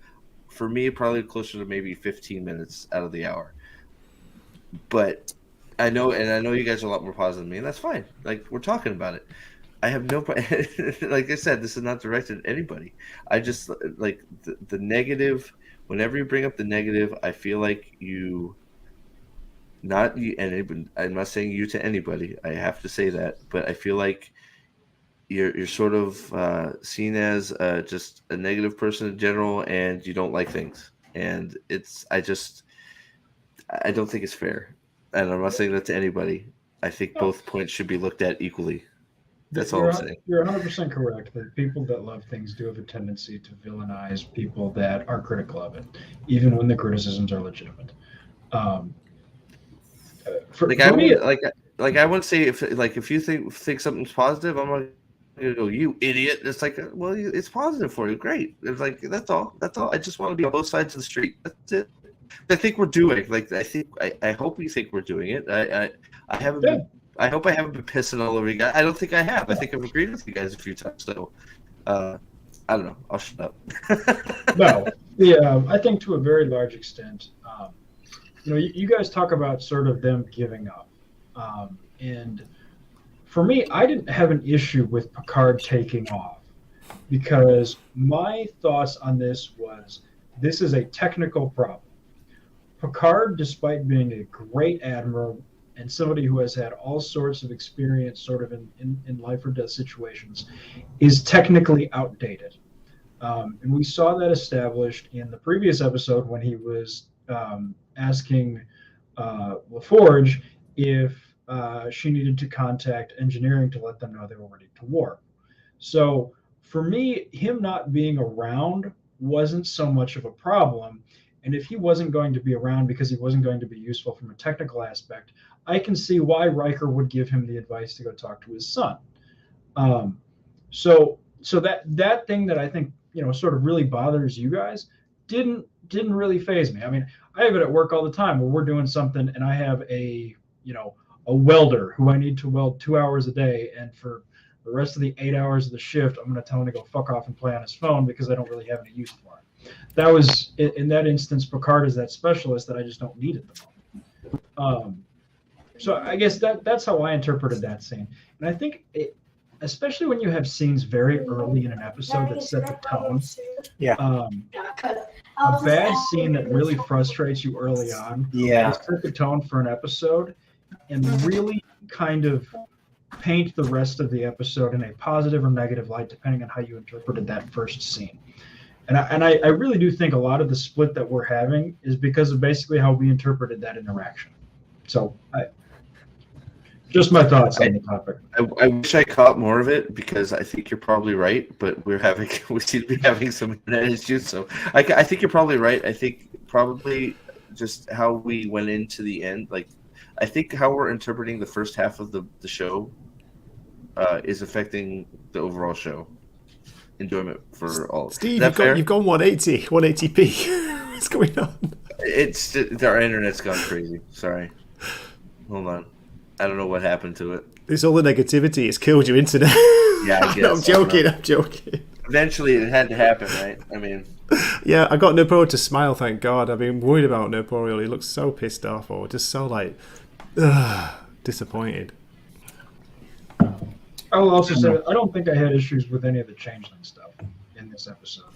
For me, probably closer to maybe 15 minutes out of the hour. But I know you guys are a lot more positive than me, and that's fine. Like, we're talking about it. I have no, like I said, this is not directed at anybody. I just like the negative. Whenever you bring up the negative, I feel like and I'm not saying you to anybody. I have to say that, but I feel like you're sort of seen as just a negative person in general, and you don't like things. And I don't think it's fair. And I'm not saying that to anybody. I think both points should be looked at equally. That's all I'm saying. You're 100% correct that people that love things do have a tendency to villainize people that are critical of it, even when the criticisms are legitimate. I wouldn't say if you think something's positive, I'm not gonna go, you idiot. It's like, well, it's positive for you. Great. It's like that's all. I just want to be on both sides of the street. That's it. I think we're doing. I hope you think we're doing it. I haven't been. I hope I haven't been pissing all over you guys. I don't think I have. I think I've agreed with you guys a few times. So, I don't know. I'll shut up. No, yeah, I think to a very large extent, you guys talk about sort of them giving up. And for me, I didn't have an issue with Picard taking off because my thoughts on this is a technical problem. Picard, despite being a great admiral, and somebody who has had all sorts of experience sort of in life or death situations, is technically outdated. And we saw that established in the previous episode when he was asking LaForge if she needed to contact engineering to let them know they were ready to warp. So for me, him not being around wasn't so much of a problem. And if he wasn't going to be around because he wasn't going to be useful from a technical aspect, I can see why Riker would give him the advice to go talk to his son. So that thing that I think sort of really bothers you guys didn't really faze me. I mean, I have it at work all the time where we're doing something and I have a welder who I need to weld 2 hours a day, and for the rest of the 8 hours of the shift, I'm going to tell him to go fuck off and play on his phone because I don't really have any use for him. That was, in that instance, Picard is that specialist that I just don't need at the moment. So I guess that's how I interpreted that scene. And I think, especially when you have scenes very early in an episode that set the tone, a bad scene that really frustrates you early on will set the tone for an episode and really kind of paint the rest of the episode in a positive or negative light, depending on how you interpreted that first scene. And I really do think a lot of the split that we're having is because of basically how we interpreted that interaction. So just my thoughts on the topic. I wish I caught more of it because I think you're probably right, but we seem to be having some internet issues. So I think you're probably right. I think probably just how we went into the end, like I think how we're interpreting the first half of the show is affecting the overall show enjoyment for all. Steve, you've gone 180p. What's going on? It's our internet's gone crazy. Sorry. Hold on. I don't know what happened to it. It's all the negativity. It's killed your internet. Yeah, I guess. I'm joking. Eventually, it had to happen, right? I mean, Yeah, I got Napoleon to smile, thank God. I've been worried about Napoleon. He looks so pissed off or just so, like, disappointed. I will also say that I don't think I had issues with any of the changeling stuff in this episode,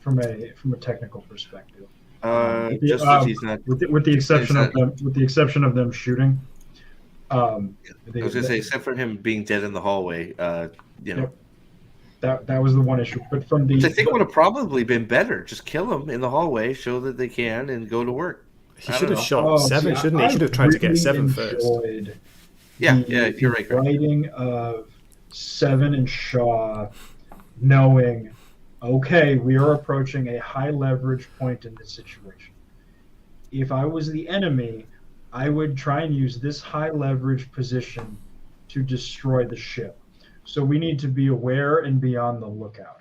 from a technical perspective. just that he's not. With the exception of them shooting. I was gonna say, except for him being dead in the hallway, Yep. That was the one issue. But from the, which I think would have probably been better. Just kill him in the hallway, show that they can, and go to work. He should have shot Seven, shouldn't he? He should have tried to get Seven first. Yeah, you're right. Writing of Seven and Shaw, knowing, okay, we are approaching a high leverage point in this situation. If I was the enemy, I would try and use this high leverage position to destroy the ship. So we need to be aware and be on the lookout.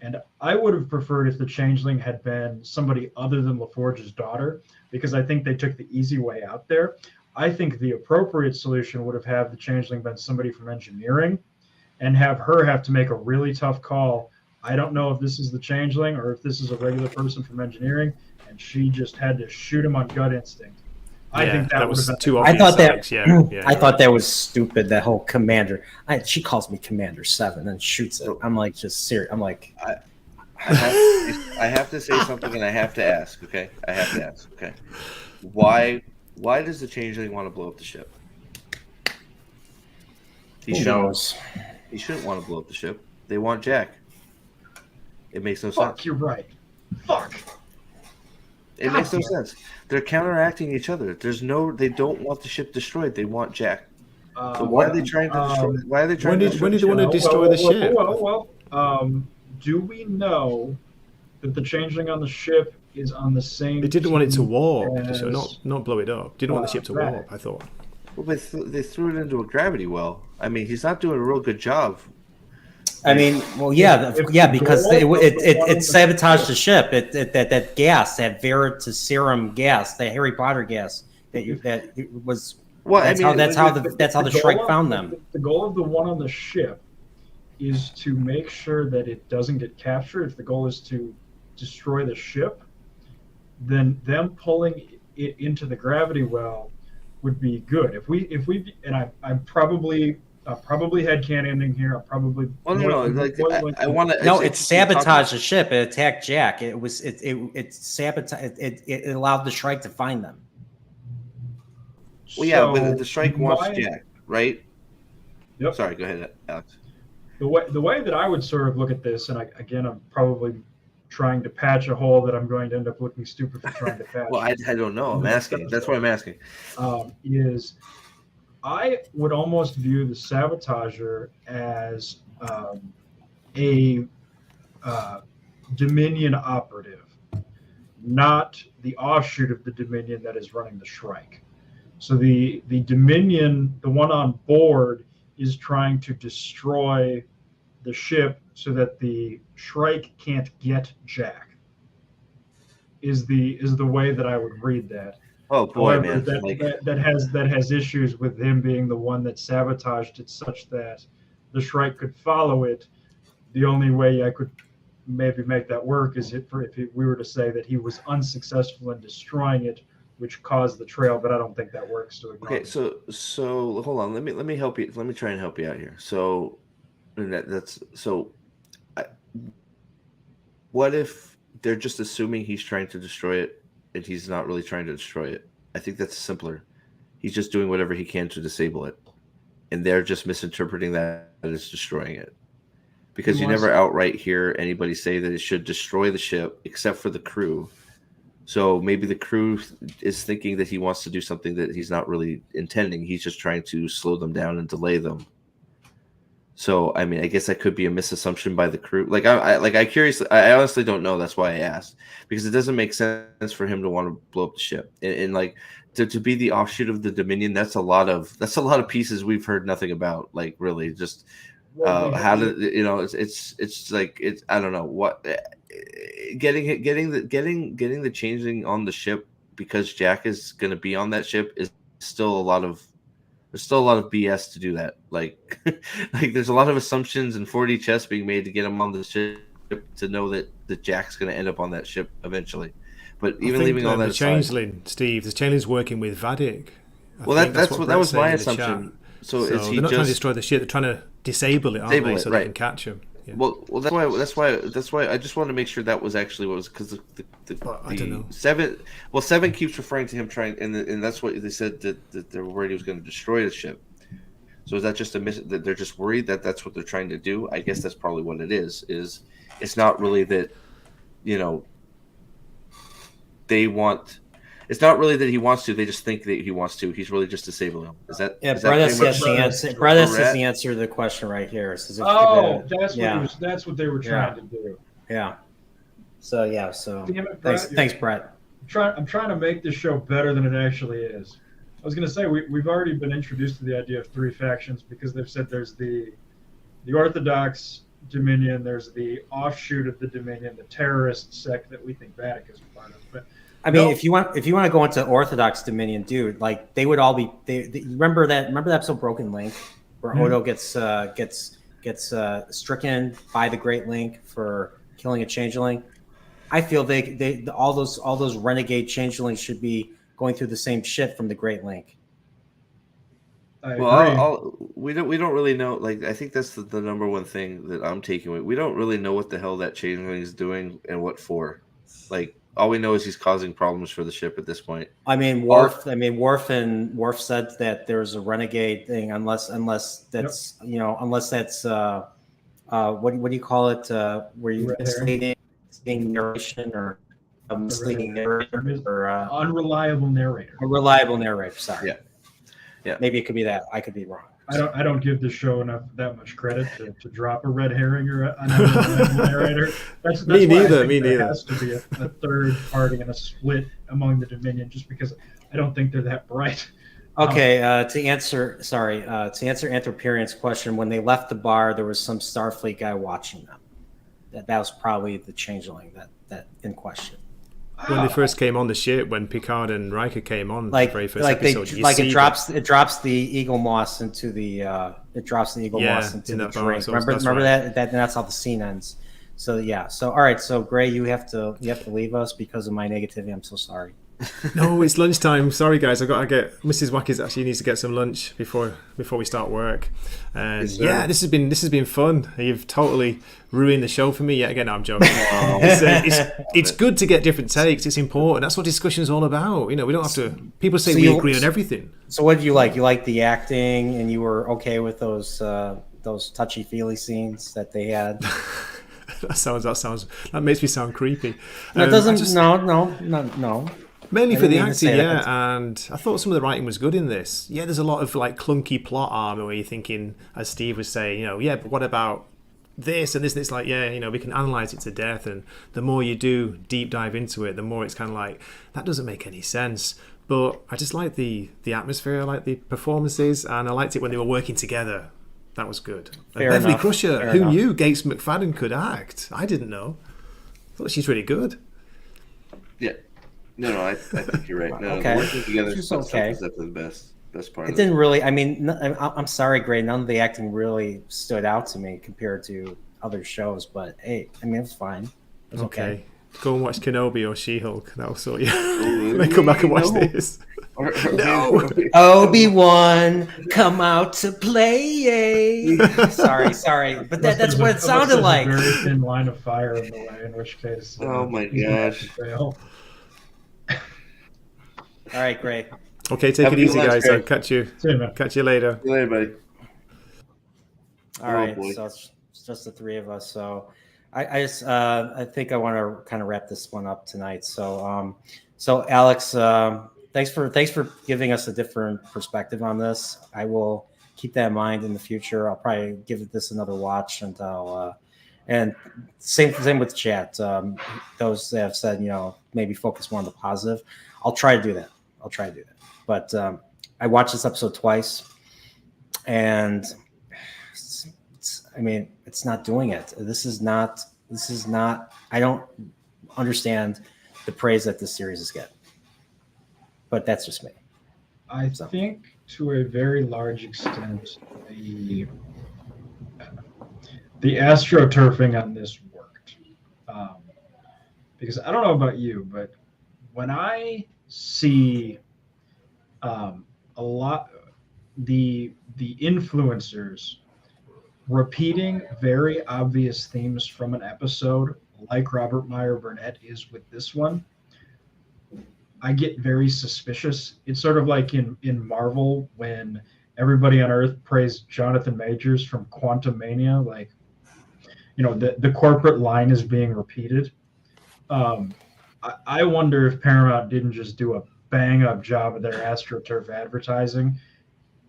And I would have preferred if the changeling had been somebody other than LaForge's daughter, because I think they took the easy way out there. I think the appropriate solution would have had the changeling been somebody from engineering and have her have to make a really tough call. I don't know if this is the changeling or if this is a regular person from engineering, and she just had to shoot him on gut instinct. I think that was been too obvious. I thought that. Alex. Yeah. I thought that was stupid. That whole Commander. She calls me Commander 7 and shoots it. I'm like, just serious. I'm like, I have to say something, and I have to ask. Okay, I have to ask. Okay, why does the changeling want to blow up the ship? He shouldn't want to blow up the ship. They want Jack. It makes no sense. Fuck, you're right. Fuck. It makes no sense. They're counteracting each other. They don't want the ship destroyed. They want Jack. So why are they trying to destroy? Why are they trying to destroy? When did they want to destroy the ship? Do we know that the changeling on the ship is on the same? They didn't want it to warp, as, so not blow it up. Didn't want the ship to warp. I thought. Well, they threw it into a gravity well. I mean, he's not doing a real good job. I mean, well, because it sabotaged the ship. That gas, that veritaserum gas, that Harry Potter gas, that was. Well, that's how the Shrike found them. The goal of the one on the ship is to make sure that it doesn't get captured. If the goal is to destroy the ship, then them pulling it into the gravity well would be good. If we and I'm probably headcananing here. I want to. No, it sabotaged the ship. It attacked Jack. It sabotaged. It allowed the Shrike to find them. Well, yeah, but the Shrike wants Jack, right? Yep. Sorry, go ahead, Alex. The way that I would sort of look at this, and I'm probably trying to patch a hole that I'm going to end up looking stupid for trying to patch. Well, I don't know. I'm asking. That's what I'm asking. Is I would almost view the sabotager as a Dominion operative, not the offshoot of the Dominion that is running the Shrike. So the Dominion, the one on board, is trying to destroy the ship so that the Shrike can't get Jack. Is the way that I would read that. Oh boy, However, man! That has issues with him being the one that sabotaged it, such that the Shrike could follow it. The only way I could maybe make that work is if we were to say that he was unsuccessful in destroying it, which caused the trail. But I don't think that works. Okay, so hold on. Let me help you. Let me try and help you out here. So what if they're just assuming he's trying to destroy it? And he's not really trying to destroy it. I think that's simpler. He's just doing whatever he can to disable it. And they're just misinterpreting that as destroying it. Because you never outright hear anybody say that it should destroy the ship except for the crew. So maybe the crew is thinking that he wants to do something that he's not really intending. He's just trying to slow them down and delay them. So, I mean, I guess that could be a misassumption by the crew. I honestly don't know. That's why I asked, because it doesn't make sense for him to want to blow up the ship and to be the offshoot of the Dominion. That's a lot of pieces we've heard nothing about. Like, really, just how did it's like it's I don't know what getting the changeling on the ship because Jack is going to be on that ship is still a lot of There's still a lot of BS to do that. Like, like there's a lot of assumptions and 4D chess being made to get him on the ship to know that Jack's going to end up on that ship eventually. But even leaving all that the aside, changeling, Steve, the changeling's working with Vadik. That Brett was said my in the assumption. chat. So is he they're not trying to just destroy the ship? They're trying to disable it, aren't Disable they? it, So right. they can catch him. Yeah. Well, that's why I just wanted to make sure that was actually what was, because I don't know. Seven keeps referring to him trying, and that's what they said that they were worried he was going to destroy the ship. So is that just that they're just worried that that's what they're trying to do? I guess that's probably what it is. It's not really that, they want. It's not really that he wants to. They just think that he wants to. He's really just disabling him. Is that? Yeah, is that Brett pretty has much- the answer. Brett has the answer to the question right here. It says That's what they were trying to do. Yeah. So yeah. So Damn it, Brett. thanks, Brett. I'm trying to make this show better than it actually is. I was going to say we've already been introduced to the idea of 3 factions because they've said there's the Orthodox Dominion, there's the offshoot of the Dominion, the terrorist sect that we think Vatican is a part of. But I mean, if you want to go into Orthodox Dominion, dude, like they would all be. They remember that episode Broken Link, where Odo gets stricken by the Great Link for killing a changeling. I feel all those renegade changelings should be going through the same shit from the Great Link. We don't really know. Like, I think that's the number one thing that I'm taking away. We don't really know what the hell that changeling is doing and what for. Like, all we know is he's causing problems for the ship at this point. I mean, Worf said that there's a renegade thing, unless that's unless that's what do you call it? Where you misleading narration or a misleading narrator or unreliable narrator. A reliable narrator. Sorry. Yeah. Maybe it could be that. I could be wrong. I don't give the show that much credit to drop a red herring or an unreliable narrator. That's Me neither. There has to be a third party and a split among the Dominion, just because I don't think they're that bright. Okay, to answer Anthroparian's question, when they left the bar, there was some Starfleet guy watching them. That was probably the changeling that in question. When they first came on the ship, when Picard and Riker came on, the very first episode, it drops the Eagle Moss into the moss into the drink. So remember that that's how the scene ends. So yeah. So all right. So Gray, you have to leave us because of my negativity. I'm so sorry. No, it's lunchtime. Sorry, guys. I got to get Mrs. Wackers actually needs to get some lunch before we start work. And this has been fun. You've totally ruined the show for me yet again. No, I'm joking. It's good to get different takes. It's important. That's what discussion is all about. We don't have to. People say we agree on everything. So what do you like? You like the acting, and you were okay with those touchy-feely scenes that they had. That makes me sound creepy. That doesn't. No. Mainly for the acting, and I thought some of the writing was good in this. Yeah, there's a lot of like clunky plot armor where you're thinking, as Steve was saying, but what about this and this? And it's like, we can analyze it to death, and the more you do deep dive into it, the more it's kind of like that doesn't make any sense. But I just like the atmosphere, I like the performances, and I liked it when they were working together. That was good. Beverly Crusher, who knew Gates McFadden could act? I didn't know. I thought she's really good. Yeah. No, I think you're right. No, okay. Working together is okay. definitely the best part. It didn't really. I mean, I'm sorry, Gray. None of the acting really stood out to me compared to other shows. But hey, I mean, it was fine. It was okay. Go and watch Kenobi or She-Hulk. That'll sort you. Then come back and watch this. No. Obi-Wan, come out to play. Sorry, but that's what it sounded like. A very thin line of fire in the way. In which case, oh my gosh. All right, great. Okay, take it easy, guys. I'll catch you later. See you later, buddy. All right, so it's just the three of us. So I think I want to kind of wrap this one up tonight. So Alex, thanks for giving us a different perspective on this. I will keep that in mind in the future. I'll probably give this another watch, and and same with chat. Those that have said maybe focus more on the positive. I'll try to do that. But I watched this episode twice, and it's not doing it. This is not. I don't understand the praise that this series is getting. But that's just me. I think to a very large extent, the astroturfing on this worked. Because I don't know about you, but when I see a lot the influencers repeating very obvious themes from an episode, like Robert Meyer Burnett is with this one, I get very suspicious. It's sort of like in Marvel when everybody on Earth praised Jonathan Majors from Quantum Mania, like the corporate line is being repeated. I wonder if Paramount didn't just do a bang up job of their AstroTurf advertising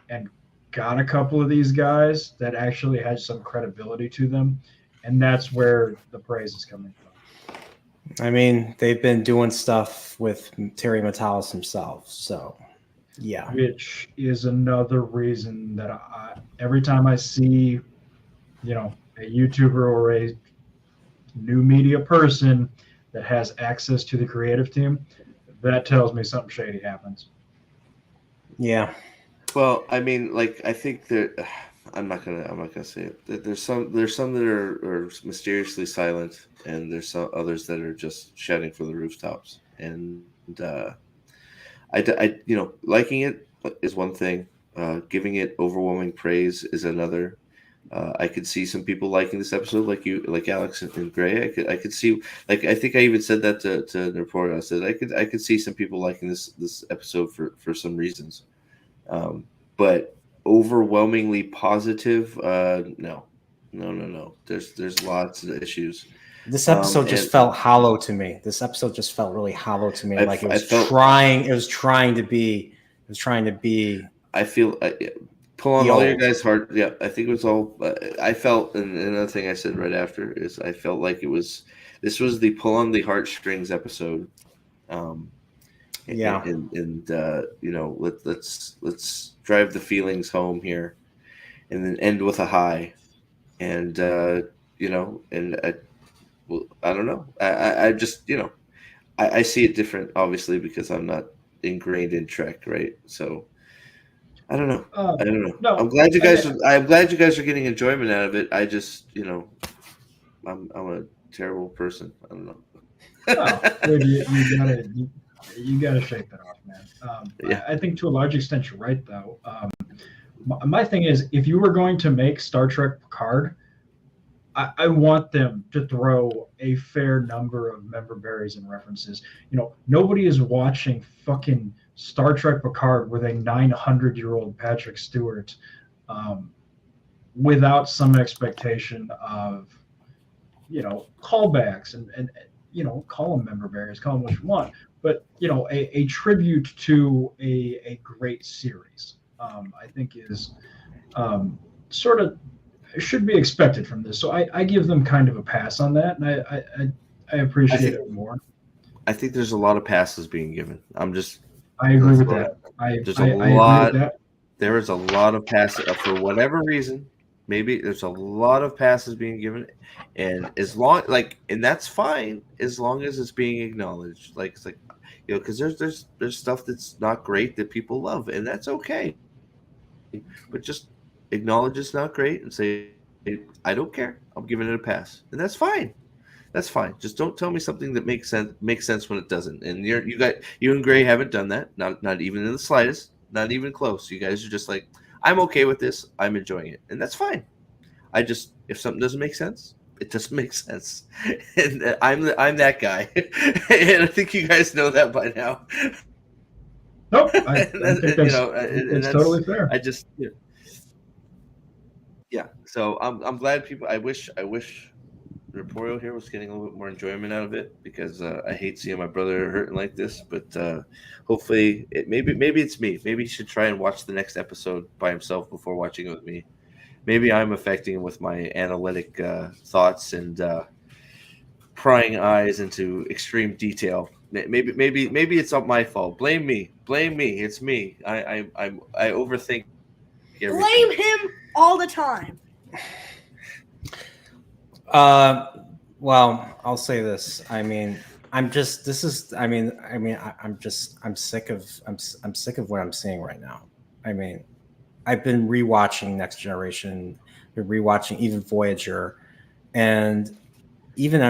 and got a couple of these guys that actually had some credibility to them, and that's where the praise is coming from. I mean, they've been doing stuff with Terry Matalas himself, so yeah. Which is another reason that every time I see, a YouTuber or a new media person that has access to the creative team, that tells me something shady happens. Yeah. Well, I mean, like, I think that I'm not gonna say it. There's some that are mysteriously silent, and there's some others that are just shouting from the rooftops. And I liking it is one thing. Giving it overwhelming praise is another. I could see some people liking this episode, like Alex and Gray. I could see, like, I think I even said that to the reporter. I said I could see some people liking this episode for some reasons. But overwhelmingly positive, no. There's lots of issues. This episode just felt hollow to me. This episode just felt really hollow to me. It was trying to be. I feel pull on all your guys' heart. Yeah, I think it was all. I felt, and another thing I said right after is I felt like this was the pull on the heartstrings episode. Yeah, and let's drive the feelings home here, and then end with a high, and I don't know. I just I see it different, obviously, because I'm not ingrained in Trek, right? So I don't know. I don't know. No, I'm glad you guys are getting enjoyment out of it. I just I'm a terrible person. I don't know. You gotta shake that off, man. Yeah. I think to a large extent you're right, though. My thing is, if you were going to make Star Trek Picard, I want them to throw a fair number of member berries and references. Nobody is watching fucking Star Trek Picard with a 900-year-old Patrick Stewart without some expectation of callbacks and call them member berries, call them what you want, but a tribute to a great series, I think is sort of should be expected from this. So I give them kind of a pass on that, and I appreciate it more. I think there's a lot of passes being given. I agree with that. There's I a lot. agree with that. There is a lot of passes for whatever reason. Maybe there's a lot of passes being given, and and that's fine as long as it's being acknowledged. Like it's like, because there's stuff that's not great that people love, and that's okay. But just acknowledge it's not great and say, I don't care. I'm giving it a pass, and that's fine. That's fine. Just don't tell me something that makes sense when it doesn't. And you and Gray haven't done that. Not even in the slightest. Not even close. You guys are just like, I'm okay with this. I'm enjoying it, and that's fine. If something doesn't make sense, it doesn't make sense, and I'm that guy, and I think you guys know that by now. Nope, I think it's totally fair. I just yeah. So I'm glad people. I wish Reporio here was getting a little bit more enjoyment out of it, because I hate seeing my brother hurting like this. But hopefully, maybe it's me. Maybe he should try and watch the next episode by himself before watching it with me. Maybe I'm affecting him with my analytic thoughts and prying eyes into extreme detail. Maybe it's not my fault. Blame me. It's me. I overthink everything. Blame him all the time. Well, I'll say this. I mean, I'm just this is I'm sick of what I'm seeing right now. I mean, I've been rewatching Next Generation, been rewatching even Voyager, and even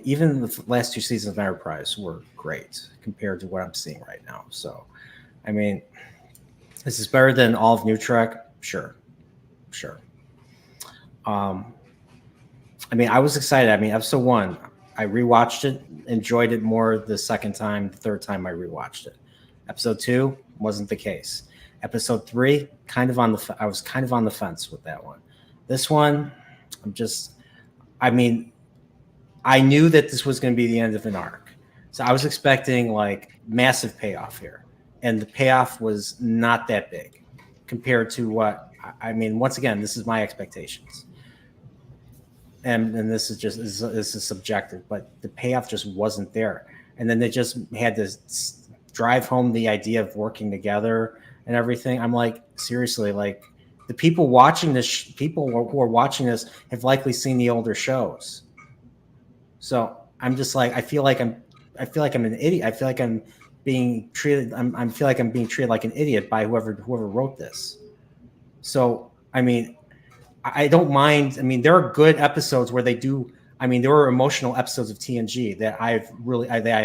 even the last two seasons of Enterprise were great compared to what I'm seeing right now. So, I mean, this is better than all of New Trek, sure. I mean, I was excited. I mean, episode 1, I rewatched it, enjoyed it more the second time, the third time I rewatched it. Episode 2 wasn't the case. Episode 3, I was kind of on the fence with that one. This one, I knew that this was going to be the end of an arc. So I was expecting like massive payoff here. And the payoff was not that big compared to once again, this is my expectations. And this is subjective, but the payoff just wasn't there. And then they just had to drive home the idea of working together and everything. I'm like, seriously, like the people watching this, people who are watching this have likely seen the older shows. So I'm just like, I feel like I'm an idiot. I feel like I'm being treated. I feel like I'm being treated like an idiot by whoever wrote this. So I mean, I don't mind. I mean, there are good episodes where they do. I mean, there are emotional episodes of TNG that I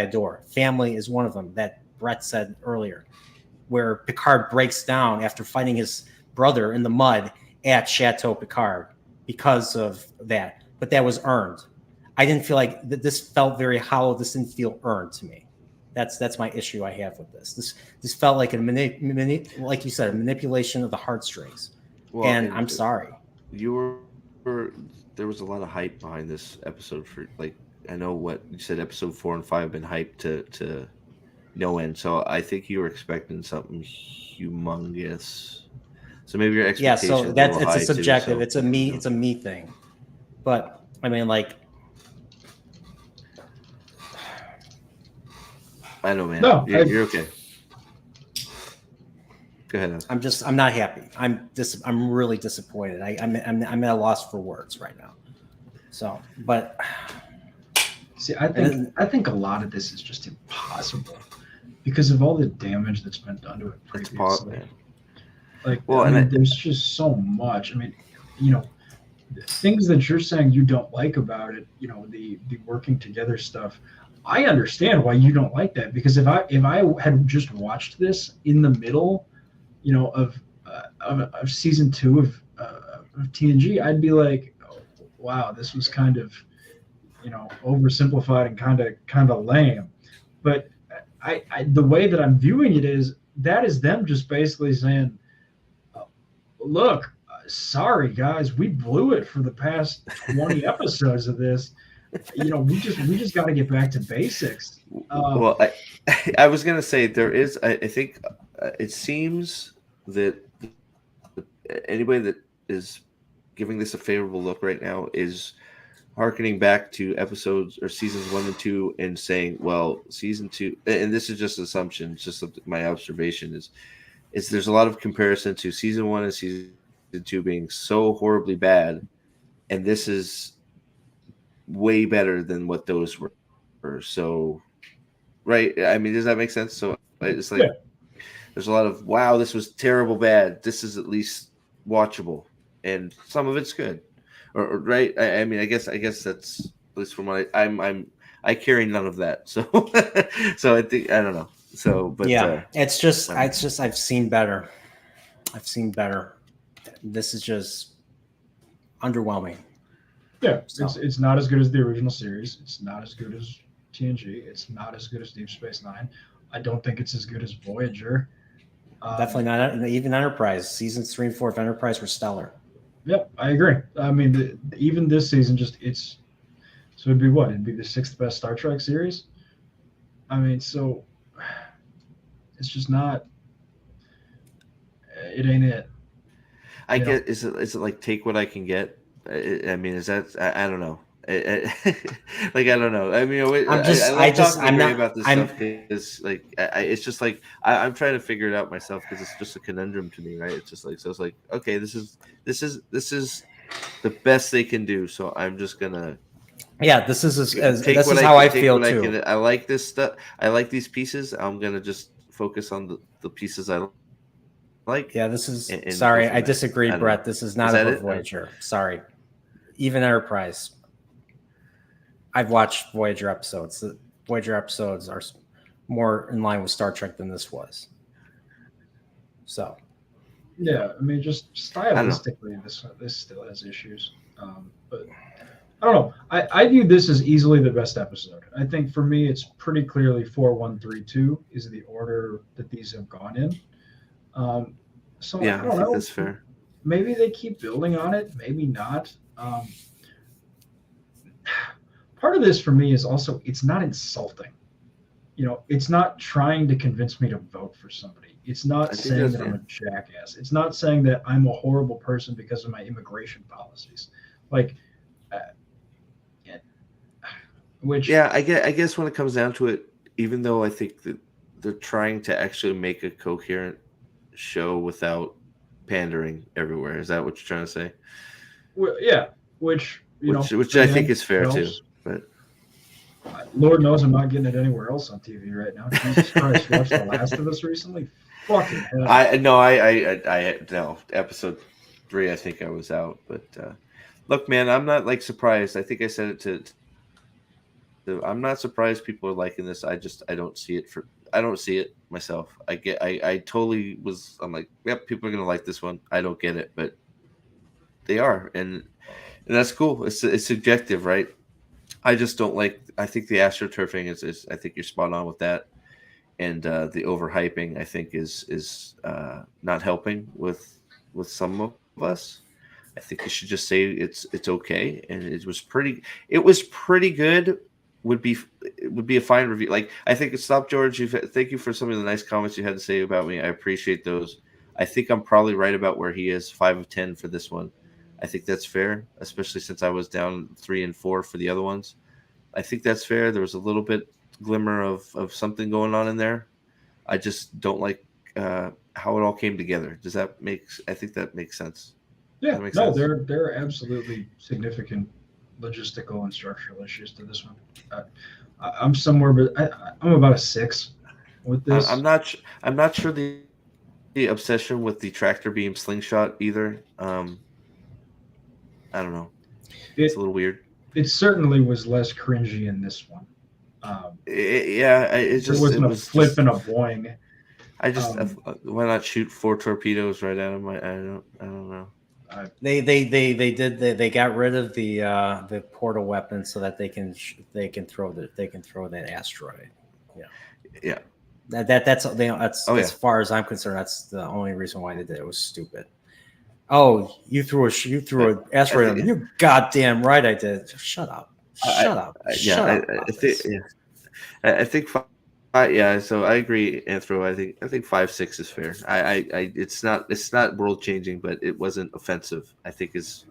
adore. Family is one of them that Brett said earlier, where Picard breaks down after fighting his brother in the mud at Chateau Picard because of that. But that was earned. I didn't feel like this felt very hollow. This didn't feel earned to me. That's my issue I have with this. This felt like like you said, a manipulation of the heartstrings. Well, and I'm sorry. There was a lot of hype behind this episode for like, I know what you said, episode 4 and 5 have been hyped to no end. So I think you were expecting something humongous. So maybe your expectations. Yeah, so it's a subjective. Too, so. It's a me thing. But I mean, like, I know, man. No, you're okay. Go ahead. I'm not happy. I'm really disappointed. I'm at a loss for words right now. So, but see, I think a lot of this is just impossible because of all the damage that's been done to it previously. There's just so much. I mean, things that you're saying you don't like about it. The working together stuff. I understand why you don't like that, because if I had just watched this in the middle, of season 2 of TNG, I'd be like, oh, wow, this was kind of, oversimplified and kind of lame. But I the way that I'm viewing it is them just basically saying, look, sorry guys, we blew it for the past 20 episodes of this. We just got to get back to basics. Well, I was gonna say there is. I think it seems that anybody that is giving this a favorable look right now is hearkening back to episodes or seasons 1 and 2 and saying, well, season 2, and this is just assumption, just my observation is there's a lot of comparison to season 1 and season 2 being so horribly bad, and this is way better than what those were. So, right? I mean, does that make sense? So it's like there's a lot of, wow, this was terrible bad. This is at least watchable, and some of it's good, or right? I mean, I guess that's at least from what I carry none of that. So, so I think I don't know. So, but yeah, it's just I've seen better. This is just underwhelming. Yeah, it's not as good as the original series. It's not as good as TNG. It's not as good as Deep Space Nine. I don't think it's as good as Voyager. Definitely not. Even Enterprise. Seasons 3 and 4 of Enterprise were stellar. Yep, I agree. I mean, even this season, so it'd be what? It'd be the 6th best Star Trek series. I mean, so it's just not. It ain't it. I get. Is it like take what I can get? I mean, is that? I don't know. Like I don't know. I mean, I'm not about this stuff because like it's just like I'm trying to figure it out myself because it's just a conundrum to me, right? It's just like, so it's like, okay, this is the best they can do, so I'm just gonna Yeah, this is Take this what is I how can- I take feel what too. I like this stuff. I like these pieces. I'm gonna just focus on the pieces I like. Yeah, this is and go sorry. from I there. disagree, I don't Brett. know. This is Is not that about it? Voyager. Sorry. Even Enterprise. I've watched Voyager episodes. The Voyager episodes are more in line with Star Trek than this was. So Yeah, I mean, just don't know. stylistically, this still has issues. But I don't know. I view this as easily the best episode. I think for me, it's pretty clearly 4132 is the order that these have gone in. So Yeah, I I don't think know. that's fair. Maybe they keep building on it. Maybe not. Part of this for me is also it's not insulting. It's not trying to convince me to vote for somebody. It's not I think saying that's that I'm fair. a jackass. It's not saying that I'm a horrible person because of my immigration policies. Like, yeah, which Yeah, I guess when it comes down to it, even though I think that they're trying to actually make a coherent show without pandering everywhere. Is that what you're trying to say? yeah, which Which I think again, is fair too. helps. But Lord knows I'm not getting it anywhere else on TV right now. Jesus Christ, watch The Last of Us recently. Fucking hell. I no, episode 3 I think I was out, but look, man, I'm not like surprised. I think I said it to I'm not surprised people are liking this. I don't see it myself. I totally was. I'm like, yep, people are gonna like this one. I don't get it, but they are, and that's cool. It's subjective, right? I just don't like. I think the astroturfing is. I think you're spot on with that, and the overhyping I think is not helping with some of us. I think you should just say it's okay, and it was pretty good. Would be a fine review. Like, I think Stop George. Thank you for some of the nice comments you had to say about me. I appreciate those. I think I'm probably right about where he is. 5 of 10 for this one. I think that's fair, especially since I was down 3 and 4 for the other ones. I think that's fair. There was a little bit glimmer of something going on in there. I just don't like how it all came together. I think that makes sense. Yeah, that makes no, sense. there are absolutely significant logistical and structural issues to this one. I'm somewhere, but I'm about a 6 with this. I'm not sure the obsession with the tractor beam slingshot either. I don't know. It's a little weird. It certainly was less cringy in this one. It wasn't a was flip just, and a boing. why not shoot 4 torpedoes right at him? I don't know. They got rid of the portal weapon so that they can throw that asteroid. Yeah. That's as far as I'm concerned. That's the only reason why they did it. It was stupid. Oh, you threw an asteroid on me. You're goddamn right I did. Shut up. Shut up. I think 5, yeah, so I agree, Anthro. I think 5, 6 is fair. It's not world changing, but it wasn't offensive. I think is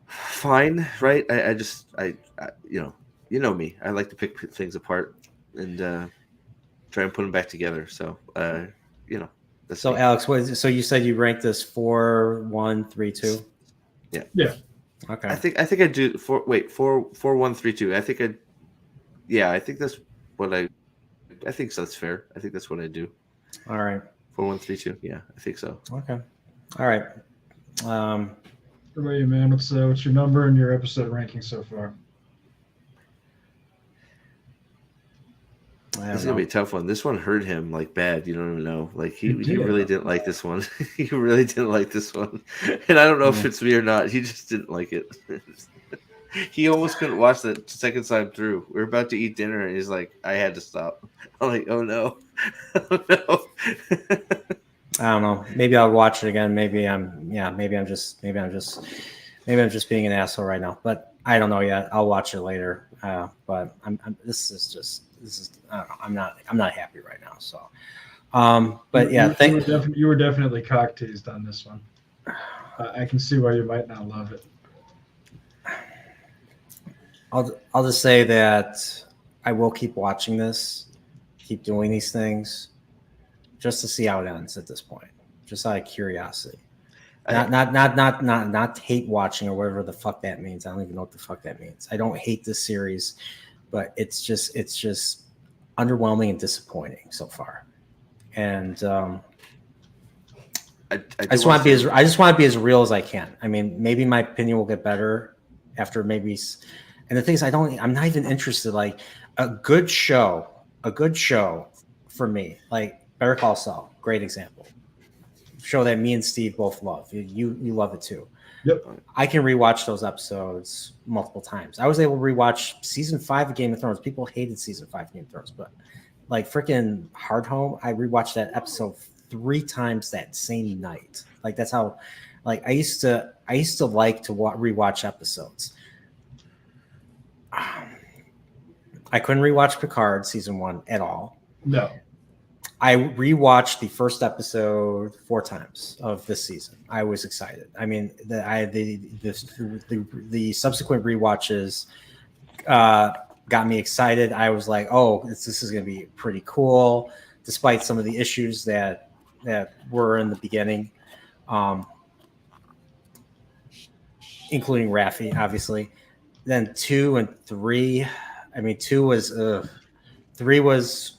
fine, right? I you know me. I like to pick things apart and try and put them back together. So that's So me. Alex, so you said you ranked this 4, 1, 3, 2? Yeah. Okay. I think I do 4, 1, 3, 2. I think that's what I think so. That's fair. I think that's what I do. All right. 4, 1, 3, 2. Yeah, I think so. Okay. All right. What about you, man? What's your number and your episode ranking so far? This is gonna be a tough one. This one hurt him like bad. You don't even know. Like he really didn't like this one. He really didn't like this one, and I don't know if it's me or not. He just didn't like it. He almost couldn't watch the second time through. We were about to eat dinner, and he's like, "I had to stop." I'm like, "Oh no, oh no." I don't know. Maybe I'll watch it again. Maybe I'm just being an asshole right now. But I don't know yet. I'll watch it later. But this is I don't know. I'm not happy right now. So, but yeah, you were definitely cock teased on this one. I can see why you might not love it. I'll just say that I will keep watching this, keep doing these things, just to see how it ends at this point, just out of curiosity. Not hate watching or whatever the fuck that means. I don't even know what the fuck that means. I don't hate this series, but it's just underwhelming and disappointing so far. And I just want to be as real as I can. I mean, maybe my opinion will get better after maybe. And the thing is, I'm not even interested. Like a good show for me, like Better Call Saul, great example. Show that me and Steve both love. You love it too. Yep. I can rewatch those episodes multiple times. I was able to rewatch season 5 of Game of Thrones. People hated season 5 of Game of Thrones, but like freaking Hard Home, I rewatched that episode 3 times that same night. Like that's how, like I used to like to rewatch episodes. I couldn't rewatch Picard season 1 at all. No. I rewatched the first episode 4 times of this season. I was excited. I mean, the subsequent rewatches got me excited. I was like, oh, this is going to be pretty cool, despite some of the issues that were in the beginning, including Raffi, obviously. Then 2 and 3. I mean, 2 was 3 was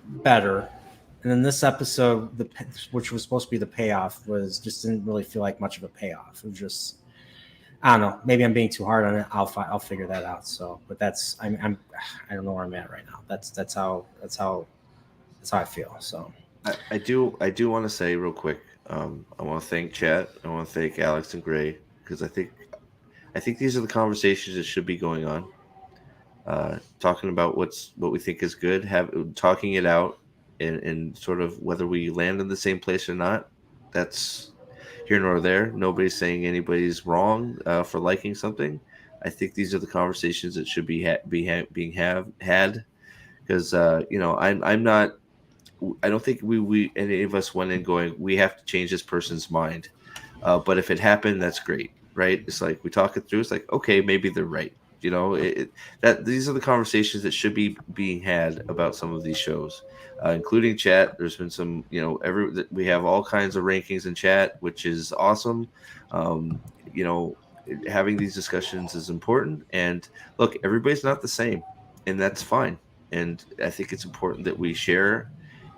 better, and then this episode, which was supposed to be the payoff, didn't really feel like much of a payoff. It was just, I don't know. Maybe I'm being too hard on it. I'll figure that out. So, but I don't know where I'm at right now. That's how I feel. So, I do want to say real quick. I want to thank Chat. I want to thank Alex and Gray, because I think these are the conversations that should be going on. Talking about what we think is good, talking it out, and sort of whether we land in the same place or not. That's here nor there. Nobody's saying anybody's wrong for liking something. I think these are the conversations that should be being had, because I'm not. I don't think we any of us went in going, we have to change this person's mind. But if it happened, that's great, right? It's like we talk it through. It's like, okay, maybe they're right. You know, that these are the conversations that should be being had about some of these shows, including Chat. There's been some, we have all kinds of rankings in Chat, which is awesome. Having these discussions is important. And look, everybody's not the same, and that's fine. And I think it's important that we share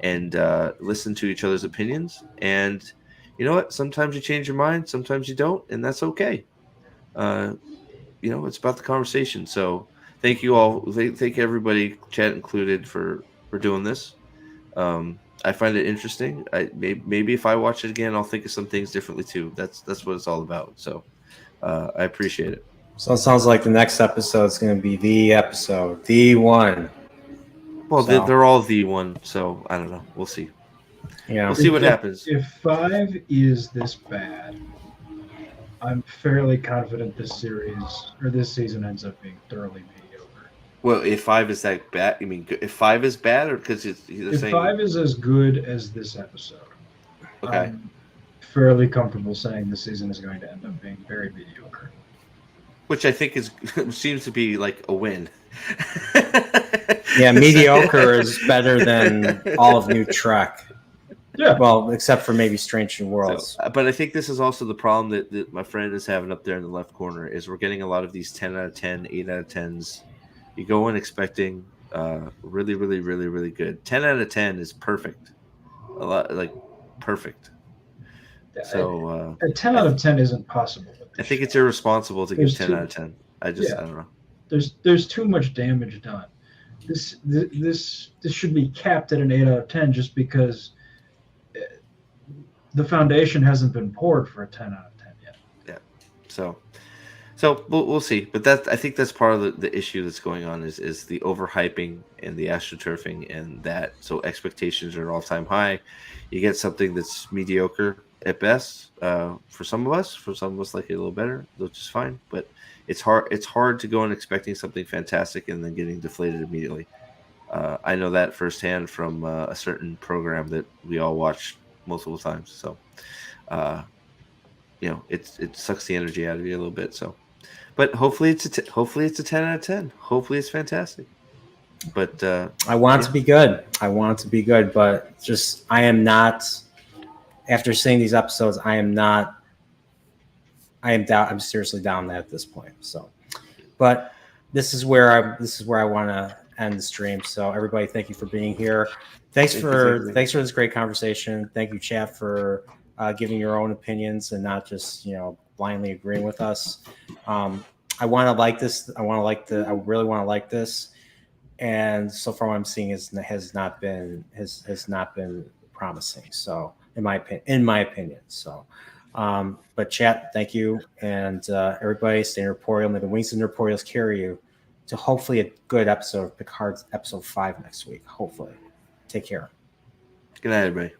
and listen to each other's opinions. And you know what? Sometimes you change your mind, sometimes you don't, and that's okay. It's about the conversation. So thank you all. Thank everybody, Chat included, for doing this. I find it interesting. Maybe if I watch it again, I'll think of some things differently too. That's what it's all about. So I appreciate it. So it sounds like the next episode is going to be the episode, the one. Well, they're all the one. So I don't know. We'll see. Yeah, we'll see what happens. If 5 is this bad, I'm fairly confident this season ends up being thoroughly mediocre. Well, if 5 is that bad, you mean if 5 is bad, or because if saying 5 is as good as this episode, okay, I'm fairly comfortable saying the season is going to end up being very mediocre. Which I think seems to be like a win. Yeah, mediocre is better than all of New Trek. Yeah. Well, except for maybe Strange New Worlds. But I think this is also the problem that my friend is having up there in the left corner, is we're getting a lot of these 10 out of 10, 8 out of 10s. You go in expecting really, really, really, really good. 10 out of 10 is perfect. A lot, like perfect. So a 10 out of 10 isn't possible. I think it's irresponsible to give 10 out of 10. I don't know. There's too much damage done. This should be capped at an 8 out of 10 just because the foundation hasn't been poured for a 10 out of 10 yet. Yeah. So we'll see. But I think that's part of the issue that's going on is the overhyping and the astroturfing, and that. So expectations are all-time high. You get something that's mediocre at best for some of us. For some of us, like it a little better, which is fine. But it's hard to go in expecting something fantastic and then getting deflated immediately. I know that firsthand from a certain program that we all watch multiple times. So, it sucks the energy out of you a little bit. So, but hopefully it's a 10 out of 10. Hopefully it's fantastic. But I want it to be good. I want it to be good, but just I am not after seeing these episodes, I am down. I'm seriously down at this point. So, but this is where I want to end the stream. So everybody, thank you for being here. Thanks for this great conversation. Thank you, chat, for giving your own opinions and not just blindly agreeing with us. I want to like this. I really want to like this. And so far, what I'm seeing has not been promising. So, in my opinion. So, but chat, thank you, and everybody, stay incorporeal. May the wings and incorporeals carry you to hopefully a good episode of Picard's episode 5 next week. Hopefully, take care. Good night, everybody.